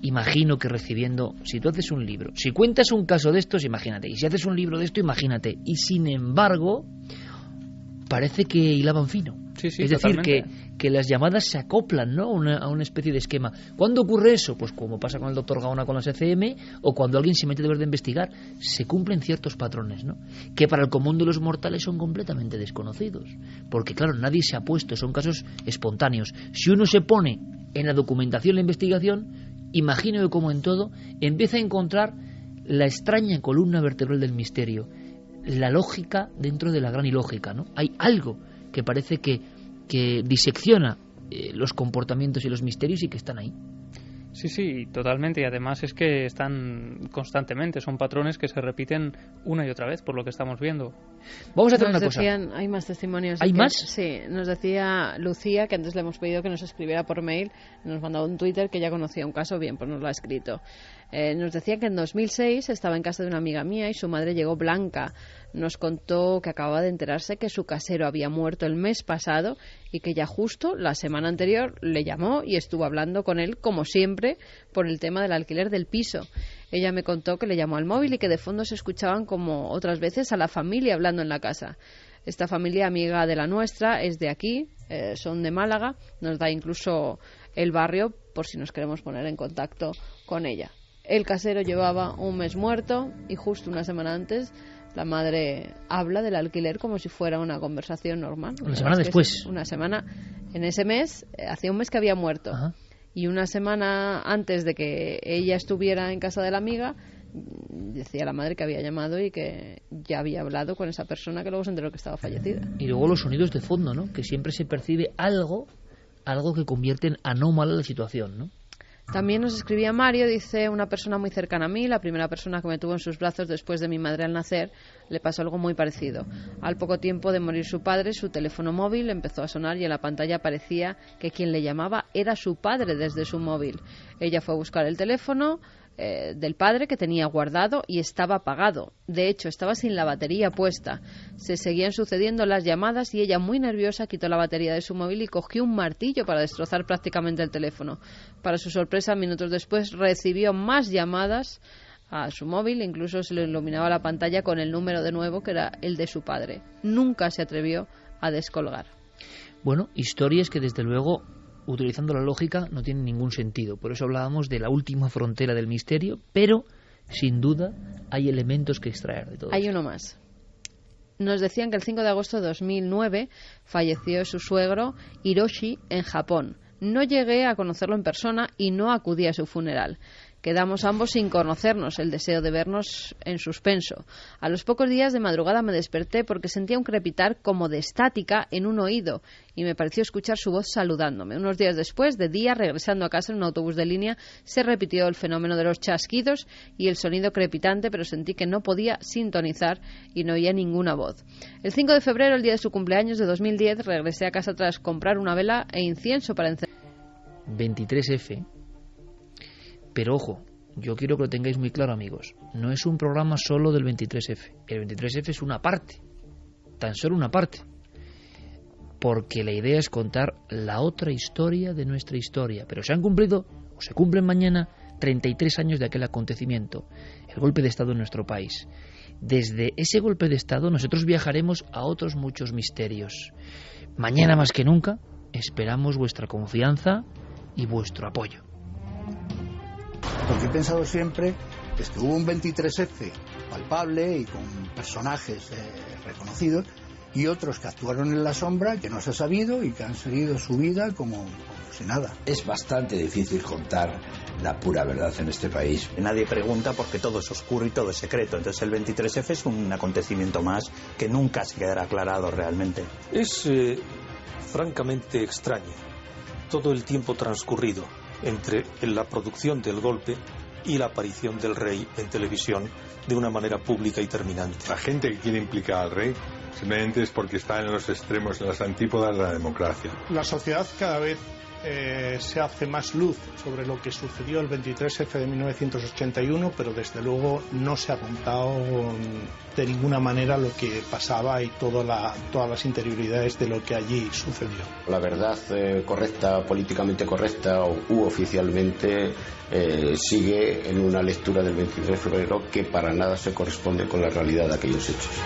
imagino que recibiendo, si tú haces un libro, si cuentas un caso de estos, imagínate, y si haces un libro de esto, imagínate, y sin embargo parece que hilaban fino. Sí, es decir, que las llamadas se acoplan, ¿no?, a una especie de esquema. ¿Cuándo ocurre eso? Pues como pasa con el doctor Gaona con las ECM, o cuando alguien se mete de verdad a investigar, se cumplen ciertos patrones, ¿no?, que para el común de los mortales son completamente desconocidos. Porque claro, nadie se ha puesto, son casos espontáneos. Si uno se pone en la documentación, la investigación, imagino que como en todo, empieza a encontrar la extraña columna vertebral del misterio, la lógica dentro de la gran ilógica, ¿no? Hay algo que parece que disecciona los comportamientos y los misterios y que están ahí. Sí, totalmente. Y además es que están constantemente, son patrones que se repiten una y otra vez, por lo que estamos viendo. Vamos a hacer una cosa. Hay más testimonios. ¿Hay más? Sí, nos decía Lucía, que antes le hemos pedido que nos escribiera por mail, nos mandaba un Twitter que ya conocía un caso, bien, pues nos lo ha escrito. Nos decía que en 2006 estaba en casa de una amiga mía y su madre llegó blanca. Nos contó que acababa de enterarse que su casero había muerto el mes pasado y que ya justo la semana anterior le llamó y estuvo hablando con él, como siempre, por el tema del alquiler del piso. Ella me contó que le llamó al móvil y que de fondo se escuchaban, como otras veces, a la familia hablando en la casa. Esta familia, amiga de la nuestra, es de aquí, son de Málaga, nos da incluso el barrio por si nos queremos poner en contacto con ella. El casero llevaba un mes muerto y justo una semana antes la madre habla del alquiler como si fuera una conversación normal. Una semana después. Una semana. En ese mes, hacía un mes que había muerto. Ajá. Y una semana antes de que ella estuviera en casa de la amiga, decía la madre que había llamado y que ya había hablado con esa persona, que luego se enteró que estaba fallecida. Y luego los sonidos de fondo, ¿no? Que siempre se percibe algo que convierte en anómala la situación, ¿no? También nos escribía Mario, dice: una persona muy cercana a mí, la primera persona que me tuvo en sus brazos después de mi madre al nacer, le pasó algo muy parecido. Al poco tiempo de morir su padre, su teléfono móvil empezó a sonar y en la pantalla parecía que quien le llamaba era su padre desde su móvil. Ella fue a buscar el teléfono del padre que tenía guardado y estaba apagado. De hecho, estaba sin la batería puesta. Se seguían sucediendo las llamadas y ella, muy nerviosa, quitó la batería de su móvil y cogió un martillo para destrozar prácticamente el teléfono. Para su sorpresa, minutos después recibió más llamadas a su móvil, incluso se le iluminaba la pantalla con el número de nuevo, que era el de su padre. Nunca se atrevió a descolgar. Bueno, historias que desde luego, utilizando la lógica, no tienen ningún sentido. Por eso hablábamos de la última frontera del misterio, pero sin duda hay elementos que extraer de todo Hay esto. uno más. Nos decían que el 5 de agosto de 2009 falleció su suegro Hiroshi en Japón. No llegué a conocerlo en persona y no acudí a su funeral. Quedamos ambos sin conocernos, el deseo de vernos en suspenso. A los pocos días de madrugada me desperté porque sentía un crepitar como de estática en un oído y me pareció escuchar su voz saludándome. Unos días después, de día, regresando a casa en un autobús de línea, se repitió el fenómeno de los chasquidos y el sonido crepitante, pero sentí que no podía sintonizar y no oía ninguna voz. El 5 de febrero, el día de su cumpleaños de 2010, regresé a casa tras comprar una vela e incienso para encender. 23F. Pero ojo, yo quiero que lo tengáis muy claro, amigos. No es un programa solo del 23F. El 23F es una parte, tan solo una parte. Porque la idea es contar la otra historia de nuestra historia. Pero se han cumplido, o se cumplen mañana, 33 años de aquel acontecimiento, el golpe de Estado en nuestro país. Desde ese golpe de Estado nosotros viajaremos a otros muchos misterios. Mañana más que nunca esperamos vuestra confianza y vuestro apoyo. Lo que he pensado siempre es que hubo un 23F palpable y con personajes reconocidos y otros que actuaron en la sombra, que no se ha sabido y que han seguido su vida como si nada. Es bastante difícil contar la pura verdad en este país. Nadie pregunta porque todo es oscuro y todo es secreto. Entonces el 23F es un acontecimiento más que nunca se quedará aclarado realmente. Es francamente extraño todo el tiempo transcurrido entre la producción del golpe y la aparición del rey en televisión de una manera pública y terminante. La gente que quiere implicar al rey simplemente es porque está en los extremos, en las antípodas de la democracia. La sociedad cada vez se hace más luz sobre lo que sucedió el 23F de 1981, pero desde luego no se ha contado de ninguna manera lo que pasaba y todas las interioridades de lo que allí sucedió. La verdad correcta, políticamente correcta u oficialmente sigue en una lectura del 23 de febrero que para nada se corresponde con la realidad de aquellos hechos.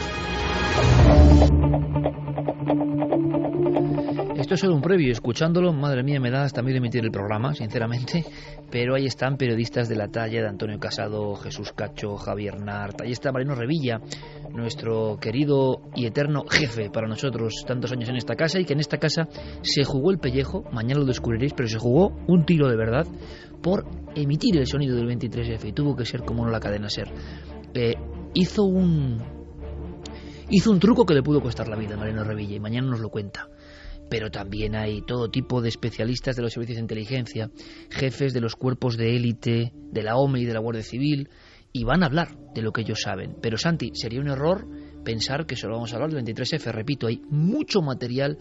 Esto es solo un previo, escuchándolo, madre mía, me da hasta miedo emitir el programa, sinceramente, pero ahí están periodistas de la talla de Antonio Casado, Jesús Cacho, Javier Nart, ahí está Mariano Revilla, nuestro querido y eterno jefe para nosotros, tantos años en esta casa, y que en esta casa se jugó el pellejo, mañana lo descubriréis, pero se jugó un tiro de verdad por emitir el sonido del 23F, y tuvo que ser como no la cadena SER. Hizo un truco que le pudo costar la vida a Mariano Revilla, y mañana nos lo cuenta. pero también hay todo tipo de especialistas de los servicios de inteligencia, jefes de los cuerpos de élite, de la OME y de la Guardia Civil, y van a hablar de lo que ellos saben. Pero Santi, sería un error pensar que solo vamos a hablar del 23F, repito, hay mucho material.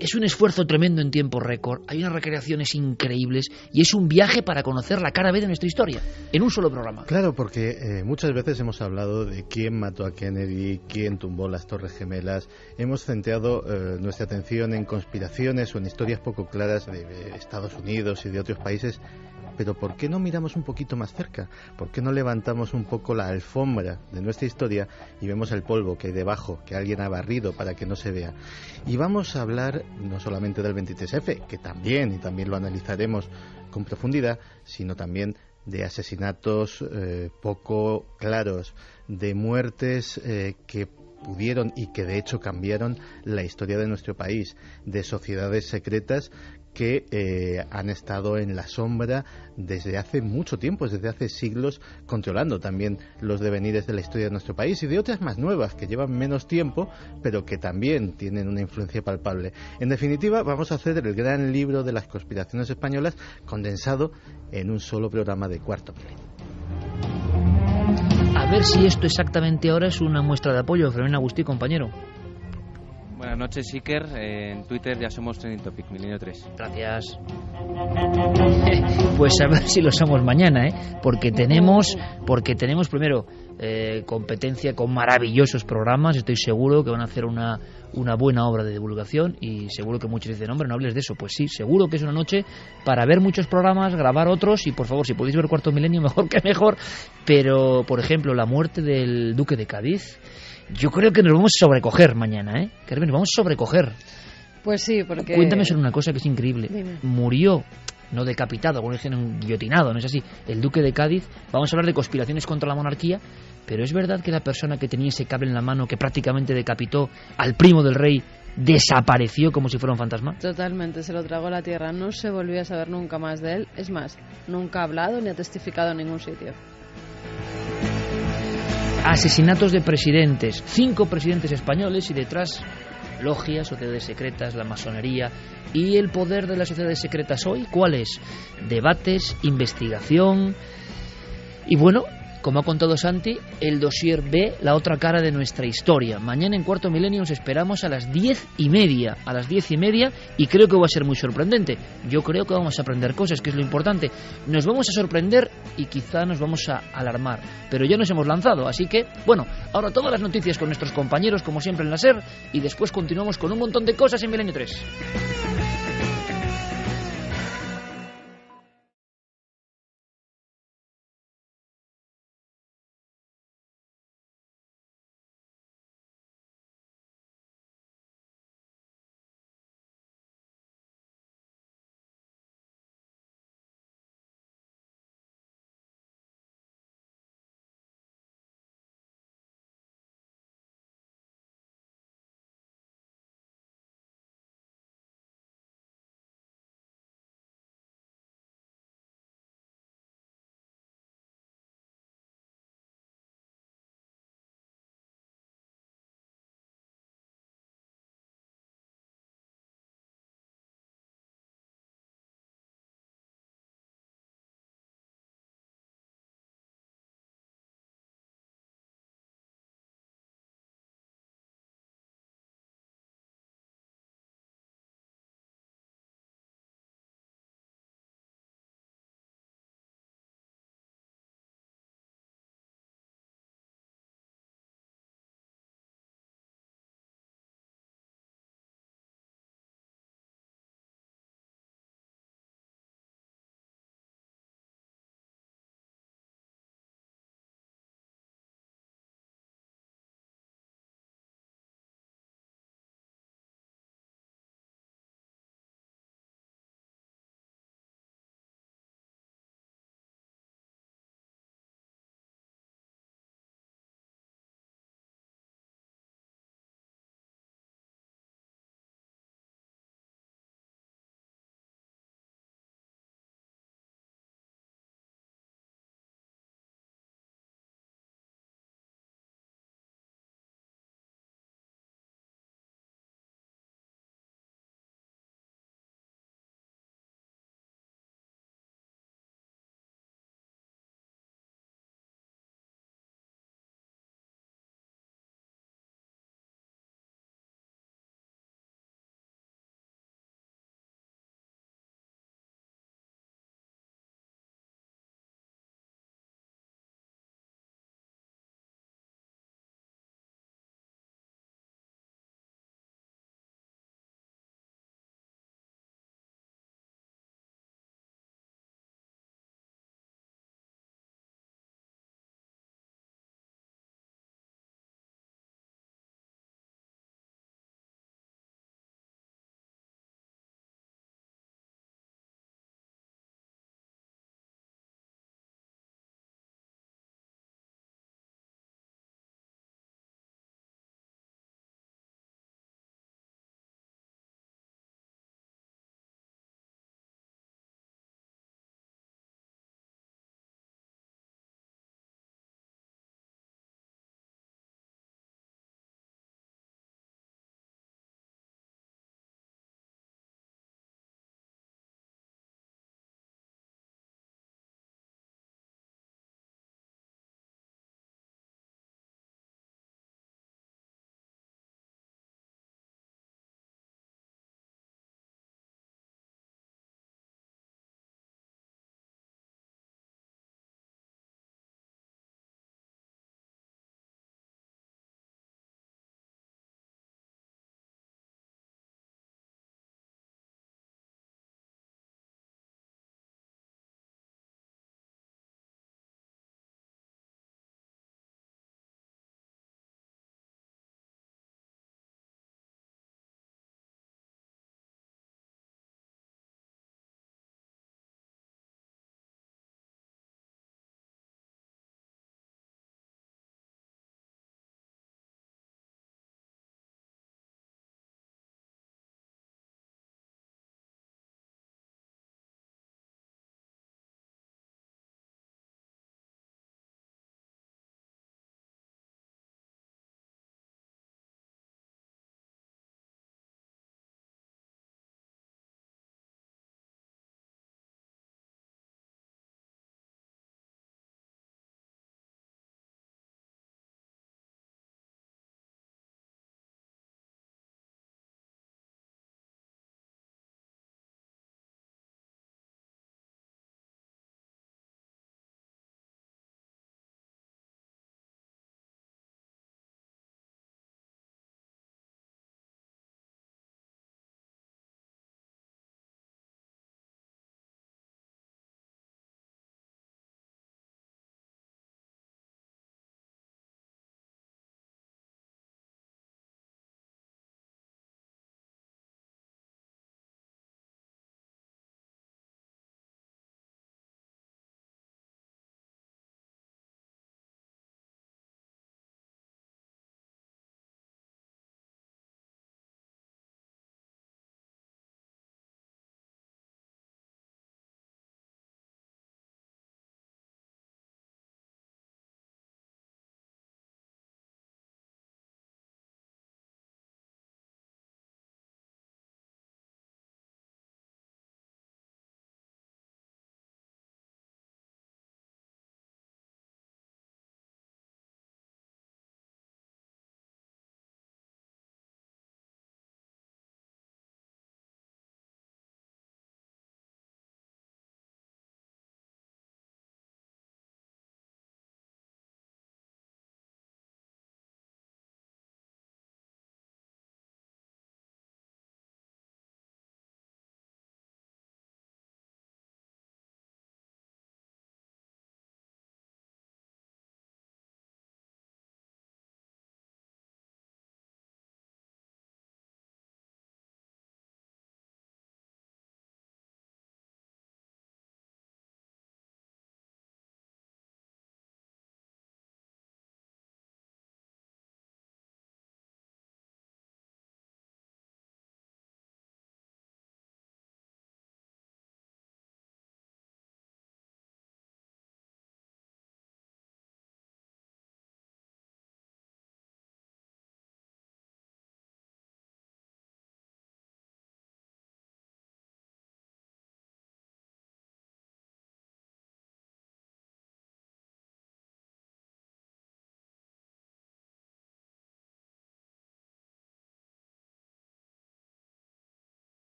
Es un esfuerzo tremendo en tiempo récord, hay unas recreaciones increíbles y es un viaje para conocer la cara B de nuestra historia, en un solo programa. Claro, porque muchas veces hemos hablado de quién mató a Kennedy, quién tumbó las Torres Gemelas, hemos centrado nuestra atención en conspiraciones o en historias poco claras de Estados Unidos y de otros países. Pero ¿por qué no miramos un poquito más cerca? ¿Por qué no levantamos un poco la alfombra de nuestra historia y vemos el polvo que hay debajo, que alguien ha barrido para que no se vea? Y vamos a hablar no solamente del 23F, que también, y también lo analizaremos con profundidad, sino también de asesinatos poco claros, de muertes que pudieron y que de hecho cambiaron la historia de nuestro país, de sociedades secretas que han estado en la sombra desde hace mucho tiempo, desde hace siglos, controlando también los devenires de la historia de nuestro país, y de otras más nuevas que llevan menos tiempo pero que también tienen una influencia palpable. En definitiva, vamos a hacer el gran libro de las conspiraciones españolas condensado en un solo programa de Cuarto Milenio. A ver si esto exactamente ahora es una muestra de apoyo. Fermín Agustí, compañero. Buenas noches, Iker. En Twitter ya somos Trending Topic, Milenio 3. Gracias. Pues a ver si lo somos mañana, porque tenemos primero competencia con maravillosos programas. Estoy seguro que van a hacer una buena obra de divulgación, y seguro que muchos dicen, hombre, no hables de eso. Pues sí, seguro que es una noche para ver muchos programas, grabar otros, y por favor, si podéis ver Cuarto Milenio, mejor que mejor. Pero, por ejemplo, la muerte del duque de Cádiz, yo creo que nos vamos a sobrecoger mañana, Carmen, nos vamos a sobrecoger. Pues sí, porque... Cuéntame sobre una cosa que es increíble. Dime. Murió, no decapitado, algunos dicen guillotinado, no es así, el duque de Cádiz. Vamos a hablar de conspiraciones contra la monarquía, pero es verdad que la persona que tenía ese cable en la mano, que prácticamente decapitó al primo del rey, desapareció como si fuera un fantasma. Totalmente, se lo tragó la tierra, no se volvió a saber nunca más de él. Es más, nunca ha hablado ni ha testificado en ningún sitio. Asesinatos de presidentes, 5 presidentes españoles, y detrás logias, sociedades secretas, la masonería. ¿Y el poder de las sociedades secretas hoy cuál es? Debates, investigación. Y bueno, como ha contado Santi, el dossier B, la otra cara de nuestra historia. Mañana en Cuarto Milenio os esperamos a las 10:30. A las 10:30, y creo que va a ser muy sorprendente. Yo creo que vamos a aprender cosas, que es lo importante. Nos vamos a sorprender y quizá nos vamos a alarmar. Pero ya nos hemos lanzado, así que, bueno, ahora todas las noticias con nuestros compañeros, como siempre en la SER, y después continuamos con un montón de cosas en Milenio 3.